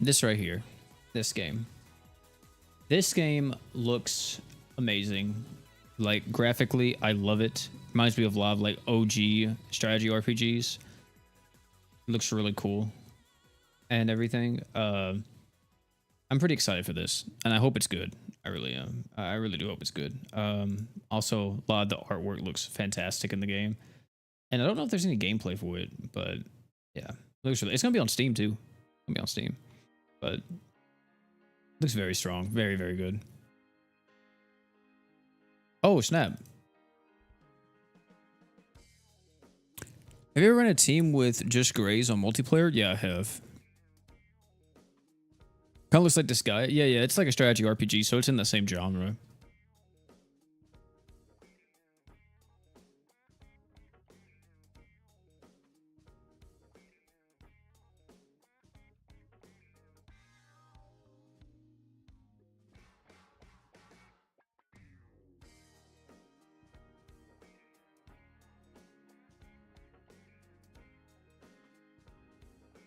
This right here. This game. This game looks amazing. Like, graphically, I love it. Reminds me of a lot of like OG strategy RPGs. Looks really cool and everything. I'm pretty excited for this, and I hope it's good. I really am. I really do hope it's good. Also, a lot of the artwork looks fantastic in the game, and I don't know if there's any gameplay for it, but Yeah, looks really. It's gonna be on Steam too. It's gonna be on Steam, but looks very strong. Very, very good. Oh snap! Have you ever run a team with just Grays on multiplayer? Yeah, I have. Kind of looks like this guy. Yeah, yeah. It's like a strategy RPG, so it's in the same genre.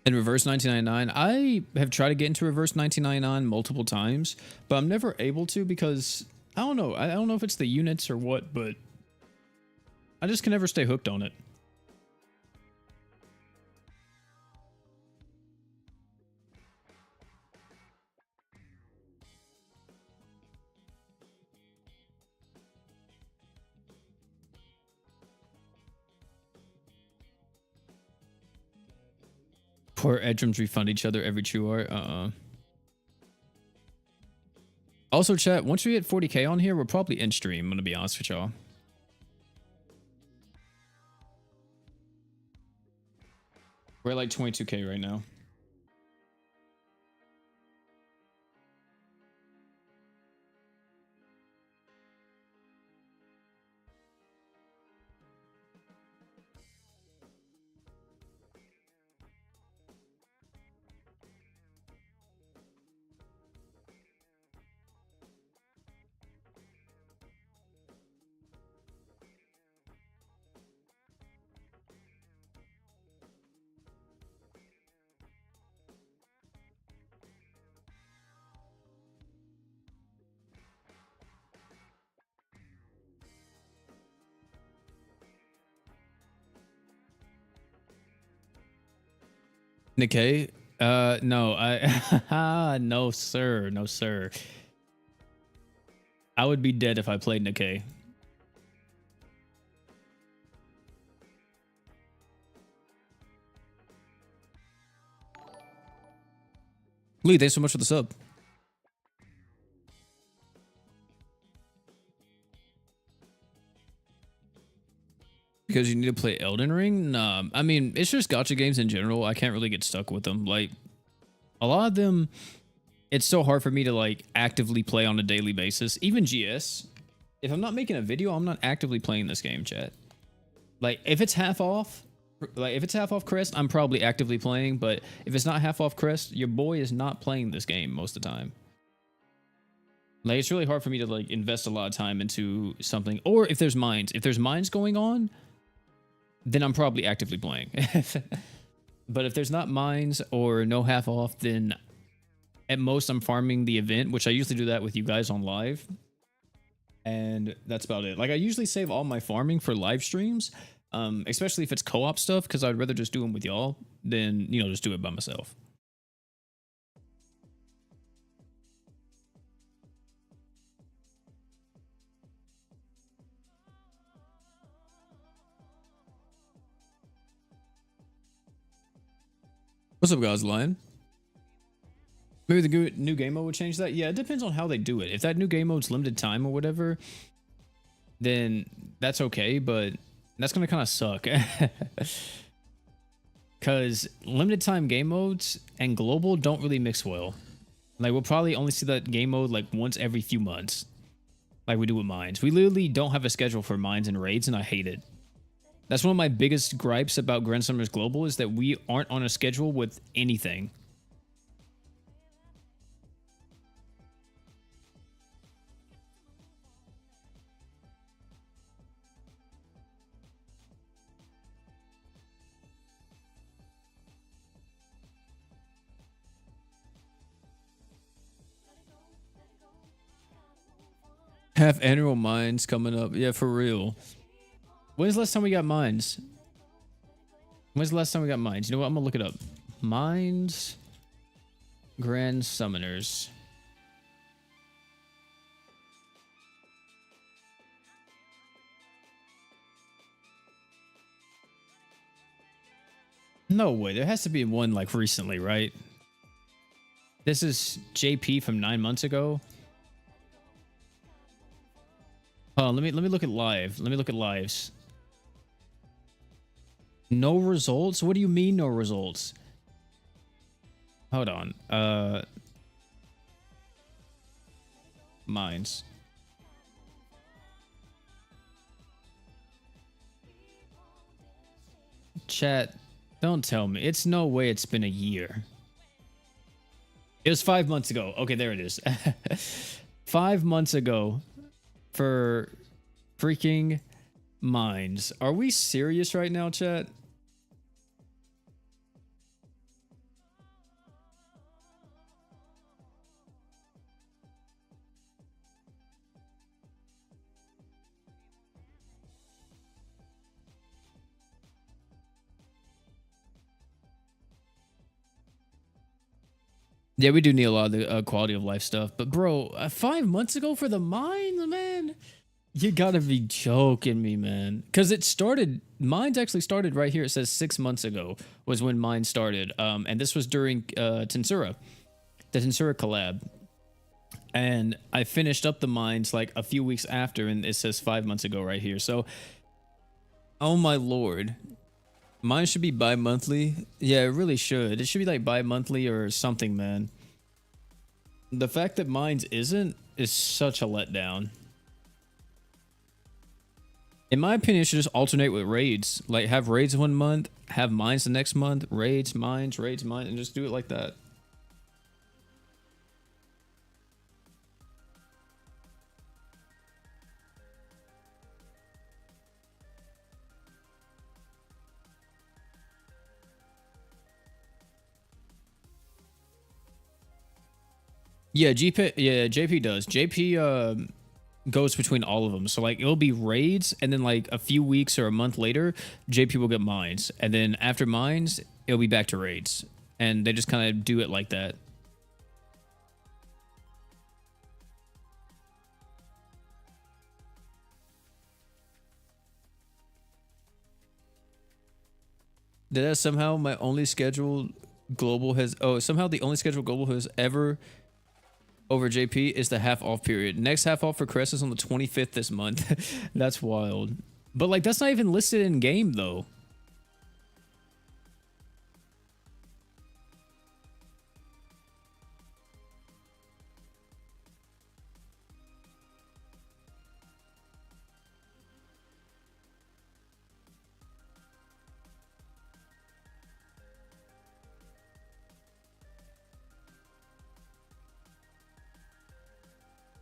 In Reverse 1999, I have tried to get into Reverse 1999 multiple times, but I'm never able to because I don't know. I don't know if it's the units or what, but I just can never stay hooked on it. Poor Edrums refund each other every true art. Also, chat, once we hit 40k on here, we're probably in stream. I'm gonna be honest with y'all. We're at like 22k right now. Nikkei? No, no, sir. No, sir. I would be dead if I played Nikkei. Lee, thanks so much for the sub. Because you need to play Elden Ring? Nah, I mean, it's just gacha games in general. I can't really get stuck with them. Like, a lot of them, it's so hard for me to, like, actively play on a daily basis. Even GS, if I'm not making a video, I'm not actively playing this game, chat. Like, if it's half off, Crest, I'm probably actively playing. But if it's not half off Crest, your boy is not playing this game most of the time. Like, it's really hard for me to, like, invest a lot of time into something. Or if there's mines going on, then I'm probably actively playing. But if there's not mines or no half off, then at most I'm farming the event, which I usually do that with you guys on live. And that's about it. Like, I usually save all my farming for live streams, especially if it's co-op stuff, because I'd rather just do them with y'all than, you know, just do it by myself. What's up, guys? Lion? Maybe the new game mode would change that? Yeah, it depends on how they do it. If that new game mode's limited time or whatever, then that's okay, but that's going to kind of suck. Because limited time game modes and global don't really mix well. Like, we'll probably only see that game mode like once every few months. Like we do with mines. We literally don't have a schedule for mines and raids, and I hate it. That's one of my biggest gripes about Grand Summers Global, is that we aren't on a schedule with anything. Have annual mines coming up. Yeah, for real. When's the last time we got mines? When's the last time we got mines? You know what? I'm gonna look it up. Mines. Grand Summoners. No way. There has to be one like recently, right? This is JP from 9 months ago. Let me look at live. Let me look at lives. No results? What do you mean no results? Hold on. Mines. Chat, don't tell me. It's no way it's been a year. It was 5 months ago. Okay, there it is. 5 months ago for freaking mines. Are we serious right now, chat? Yeah, we do need a lot of the quality of life stuff. But bro, 5 months ago for the mines, man? You gotta be joking me, man. Because it started, mines actually started right here. It says 6 months ago was when mine started. And this was during Tensura, the Tensura collab. And I finished up the mines like a few weeks after, and it says 5 months ago right here. So, oh my lord. Mine should be bi-monthly. Yeah, it really should. It should be like bi-monthly or something, man. The fact that mine's isn't is such a letdown. In my opinion, it should just alternate with raids. Like, have raids 1 month, have mines the next month, raids, mines, and just do it like that. Yeah, JP does. JP goes between all of them. So like it'll be raids, and then like a few weeks or a month later, JP will get mines, and then after mines, it'll be back to raids, and they just kind of do it like that. Did that somehow my only scheduled global has somehow the only scheduled global has ever over JP is the half off period. Next half off for Crest is on the 25th this month. That's wild. But like that's not even listed in game though.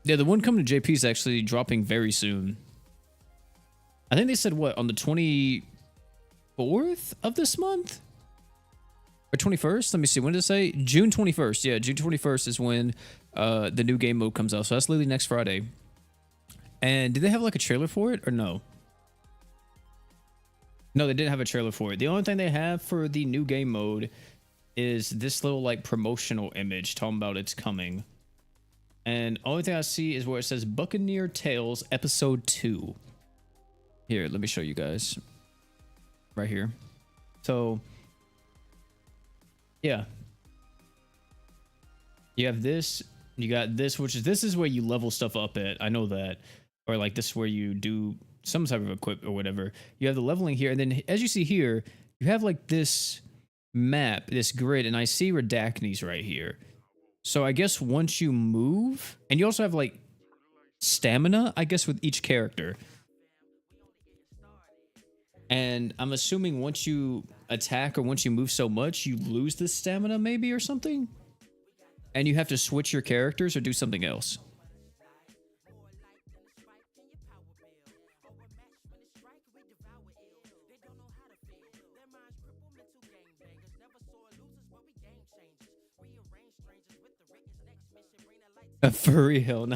Yeah, the one coming to JP is actually dropping very soon. I think they said what on the 24th of this month or 21st. Let me see. When did it say? June 21st. Yeah, June 21st is when the new game mode comes out. So that's literally next Friday. And did they have like a trailer for it or no? No, they didn't have a trailer for it. The only thing they have for the new game mode is this little like promotional image talking about it's coming. And only thing I see is where it says Buccaneer Tales Episode 2. Here, let me show you guys. Right here. So, yeah. You have this. You got this, which is this is where you level stuff up at. I know that. Or like this is where you do some type of equip or whatever. You have the leveling here. And then as you see here, you have like this map, this grid. And I see Redacnes right here. So I guess once you move, and you also have like stamina, I guess, with each character. And I'm assuming once you attack or once you move so much, you lose the stamina maybe or something. And you have to switch your characters or do something else. For real.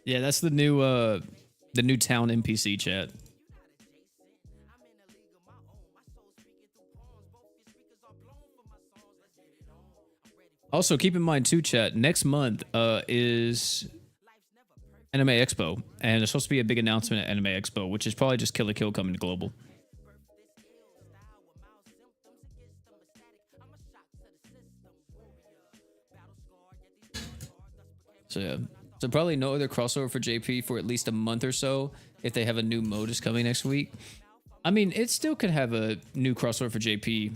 Yeah, that's the new town NPC chat. Also, keep in mind too, chat. Next month is Anime Expo, and there's supposed to be a big announcement at Anime Expo, which is probably just Kill la Kill coming to global. So yeah. So probably no other crossover for JP for at least a month or so if they have a new modus coming next week. I mean, it still could have a new crossover for JP.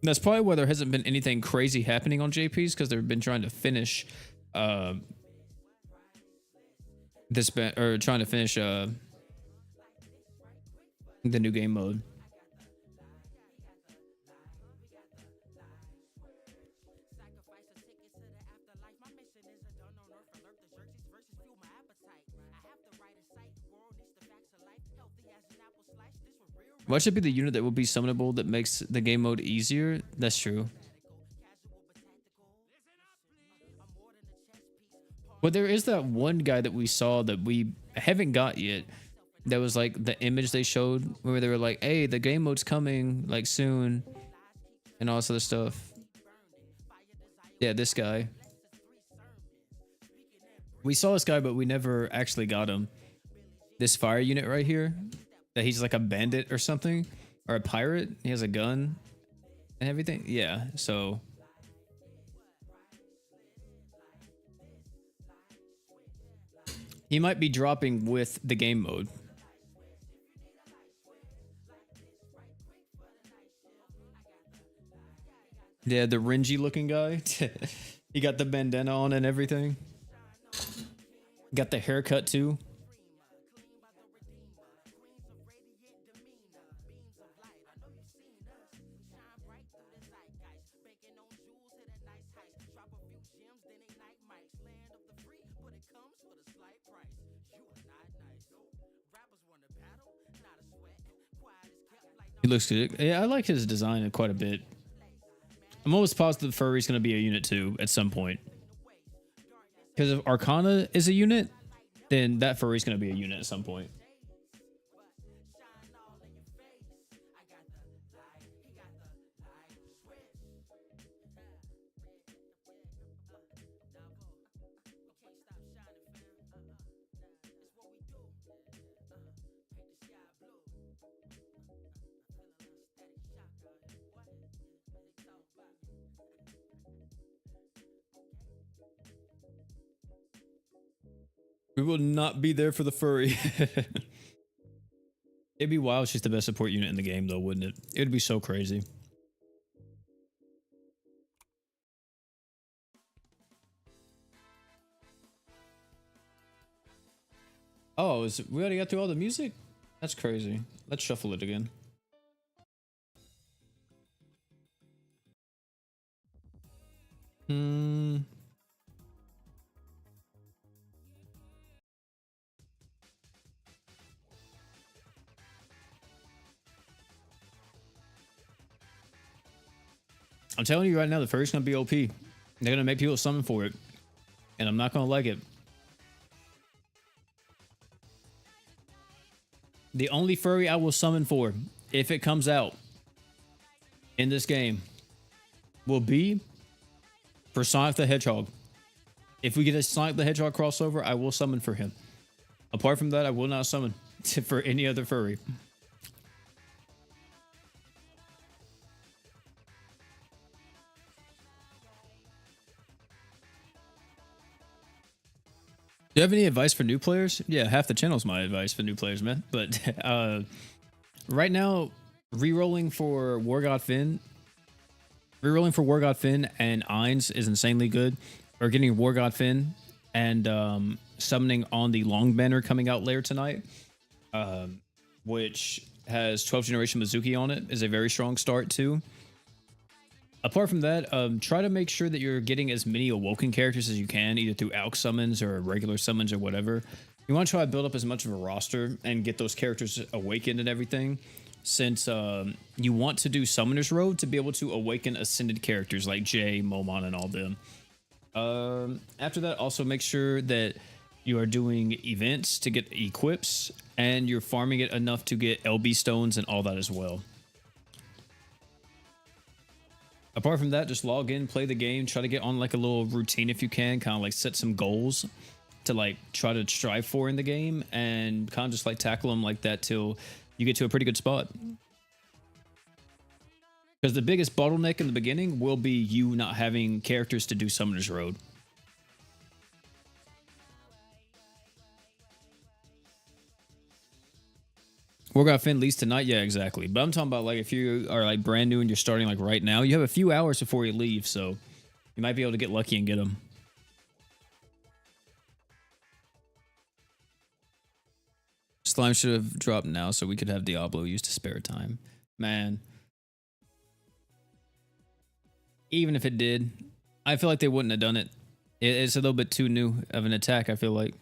That's probably why there hasn't been anything crazy happening on JP's, because they've been trying to finish trying to finish the new game mode. What should be the unit that will be summonable that makes the game mode easier? That's true. But there is that one guy that we saw that we haven't got yet. That was like the image they showed where they were like, hey, the game mode's coming like soon. And all this other stuff. Yeah, this guy. We saw this guy, but we never actually got him. This fire unit right here. That he's like a bandit or something. Or a pirate. He has a gun. And everything. Yeah, so... he might be dropping with the game mode. Yeah, the Renji looking guy. He got the bandana on and everything. Got the haircut too. He looks good. Yeah, I like his design quite a bit. I'm almost positive Furry's going to be a unit too at some point. Because if Arcana is a unit, then that Furry's going to be a unit at some point. We will not be there for the Furry. It'd be wild. She's the best support unit in the game, though, wouldn't it? It would be so crazy. Oh, we already got through all the music? That's crazy. Let's shuffle it again. I'm telling you right now, the Furry's gonna be OP. They're gonna make people summon for it. And I'm not gonna like it. The only Furry I will summon for, if it comes out in this game, will be for Sonic the Hedgehog. If we get a Sonic the Hedgehog crossover, I will summon for him. Apart from that, I will not summon for any other Furry. Do you have any advice for new players? Yeah, half the channel's my advice for new players, man. But right now, rerolling for War God Finn and Ainz is insanely good. Or getting War God Finn and summoning on the Long Banner coming out later tonight, which has 12th generation Mizuki on it, is a very strong start too. Apart from that, try to make sure that you're getting as many awoken characters as you can, either through ALK summons or regular summons or whatever. You want to try to build up as much of a roster and get those characters awakened and everything, since you want to do Summoner's Road to be able to awaken ascended characters like Jay, Momon, and all them. After that, also make sure that you are doing events to get equips, and you're farming it enough to get LB stones and all that as well. Apart from that, just log in, play the game, try to get on like a little routine if you can, kind of like set some goals to like try to strive for in the game, and kind of just like tackle them like that till you get to a pretty good spot. Because the biggest bottleneck in the beginning will be you not having characters to do Summoner's Road. We're gonna fin least tonight, yeah, exactly. But I'm talking about like if you are like brand new and you're starting like right now, you have a few hours before you leave, so you might be able to get lucky and get them. Slime should have dropped now, so we could have Diablo used to spare time. Man, even if it did, I feel like they wouldn't have done it. It's a little bit too new of an attack, I feel like.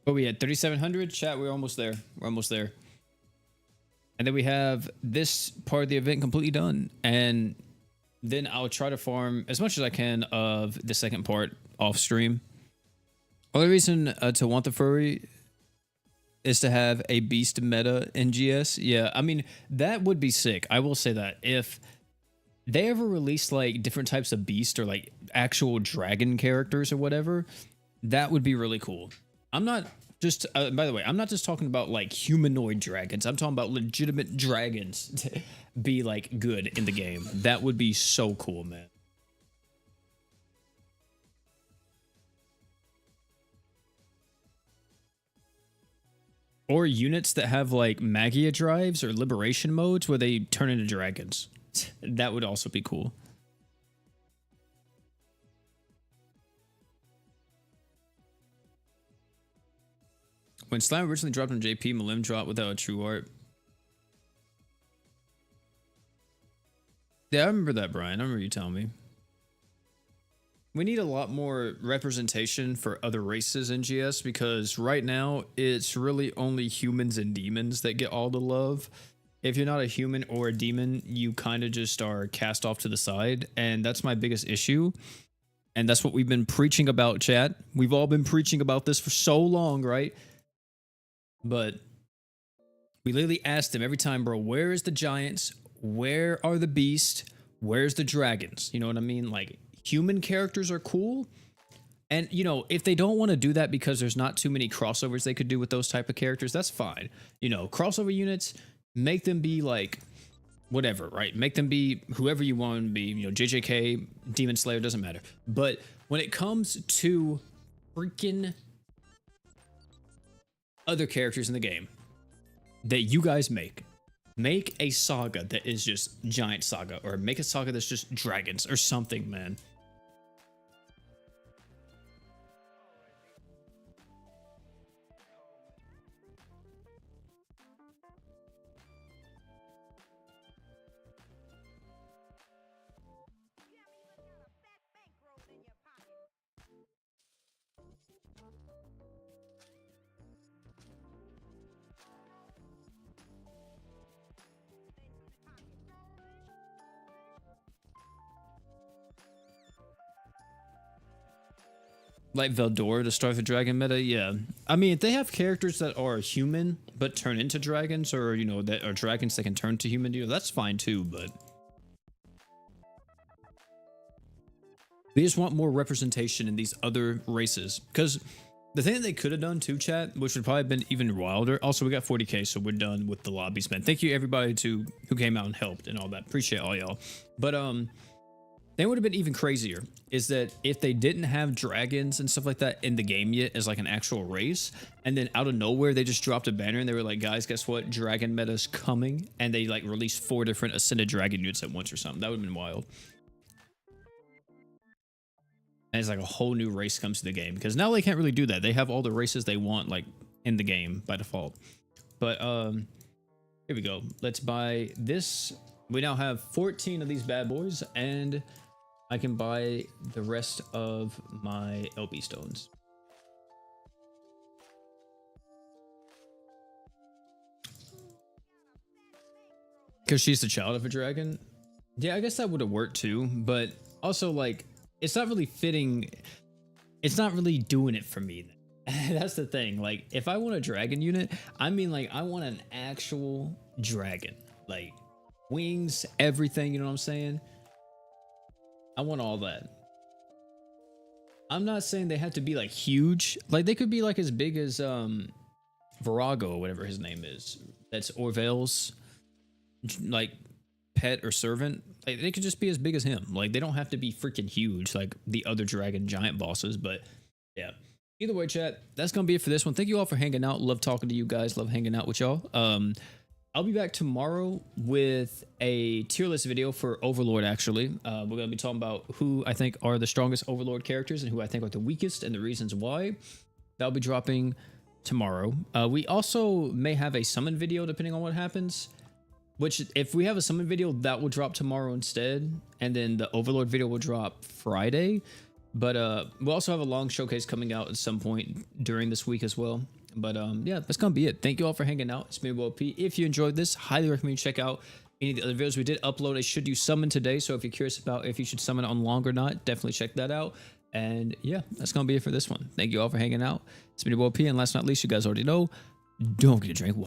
But we had 3,700. Chat, we're almost there. We're almost there. And then we have this part of the event completely done. And then I'll try to farm as much as I can of the second part off stream. Only reason to want the furry is to have a beast meta in GS. Yeah, I mean, that would be sick. I will say that. If they ever release like different types of beast or like actual dragon characters or whatever, that would be really cool. I'm not just, by the way, I'm not just talking about like humanoid dragons. I'm talking about legitimate dragons to be like good in the game. That would be so cool, man. Or units that have like Magia drives or liberation modes where they turn into dragons. That would also be cool. When Slime originally dropped on JP, Malim dropped without a true art. Yeah, I remember that, Brian. I remember you telling me. We need a lot more representation for other races in GS because right now it's really only humans and demons that get all the love. If you're not a human or a demon, you kind of just are cast off to the side. And that's my biggest issue. And that's what we've been preaching about, chat. We've all been preaching about this for so long, right? But we literally asked them every time, bro, where is the giants? Where are the beasts? Where's the dragons? You know what I mean? Like, human characters are cool. And, you know, if they don't want to do that because there's not too many crossovers they could do with those type of characters, that's fine. You know, crossover units, make them be like, whatever, right? Make them be whoever you want them to be. You know, JJK, Demon Slayer, doesn't matter. But when it comes to freaking other characters in the game that you guys make a saga that is just giant saga, or make a saga that's just dragons or something, man. Like Veldora to start the dragon meta, yeah. I mean, if they have characters that are human but turn into dragons, or you know, that are dragons that can turn to human, you know, that's fine too. But they just want more representation in these other races. Because the thing that they could have done too, chat, which would probably have been even wilder. Also, we got 40k, so we're done with the lobbies, man. Thank you everybody who came out and helped and all that. Appreciate all y'all. But they would have been even crazier is that if they didn't have dragons and stuff like that in the game yet as like an actual race, and then out of nowhere they just dropped a banner and they were like, guys, guess what, dragon meta's coming, and they like released 4 different ascended dragon units at once or something. That would have been wild. And it's like a whole new race comes to the game, because now they can't really do that. They have all the races they want like in the game by default. But here we go. Let's buy this. We now have 14 of these bad boys, and I can buy the rest of my LB stones. Because she's the child of a dragon? Yeah, I guess that would have worked too, but also like, it's not really fitting. It's not really doing it for me. That's the thing. Like, if I want a dragon unit, I mean like, I want an actual dragon. Like, wings, everything, you know what I'm saying? I want all that. I'm not saying they have to be like huge. Like, they could be like as big as Virago or whatever his name is. That's Orvale's like pet or servant. Like, they could just be as big as him. Like, they don't have to be freaking huge like the other dragon giant bosses. But yeah, Either way, chat, that's gonna be it for this one. Thank you all for hanging out. Love talking to you guys. Love hanging out with y'all. I'll be back tomorrow with a tier list video for Overlord. Actually, we're gonna be talking about who I think are the strongest Overlord characters and who I think are the weakest and the reasons why. That'll be dropping tomorrow. We also may have a summon video depending on what happens. Which, if we have a summon video, that will drop tomorrow instead, and then the Overlord video will drop Friday. But we'll also have a long showcase coming out at some point during this week as well. But yeah, that's gonna be it. Thank you all for hanging out. It's been WOP. If you enjoyed this, highly recommend you check out any of the other videos we did upload. A should you summon today, so if you're curious about if you should summon on long or not, definitely check that out. And yeah, that's gonna be it for this one. Thank you all for hanging out. It's been WOP, and last but not least, you guys already know, don't forget to drink water.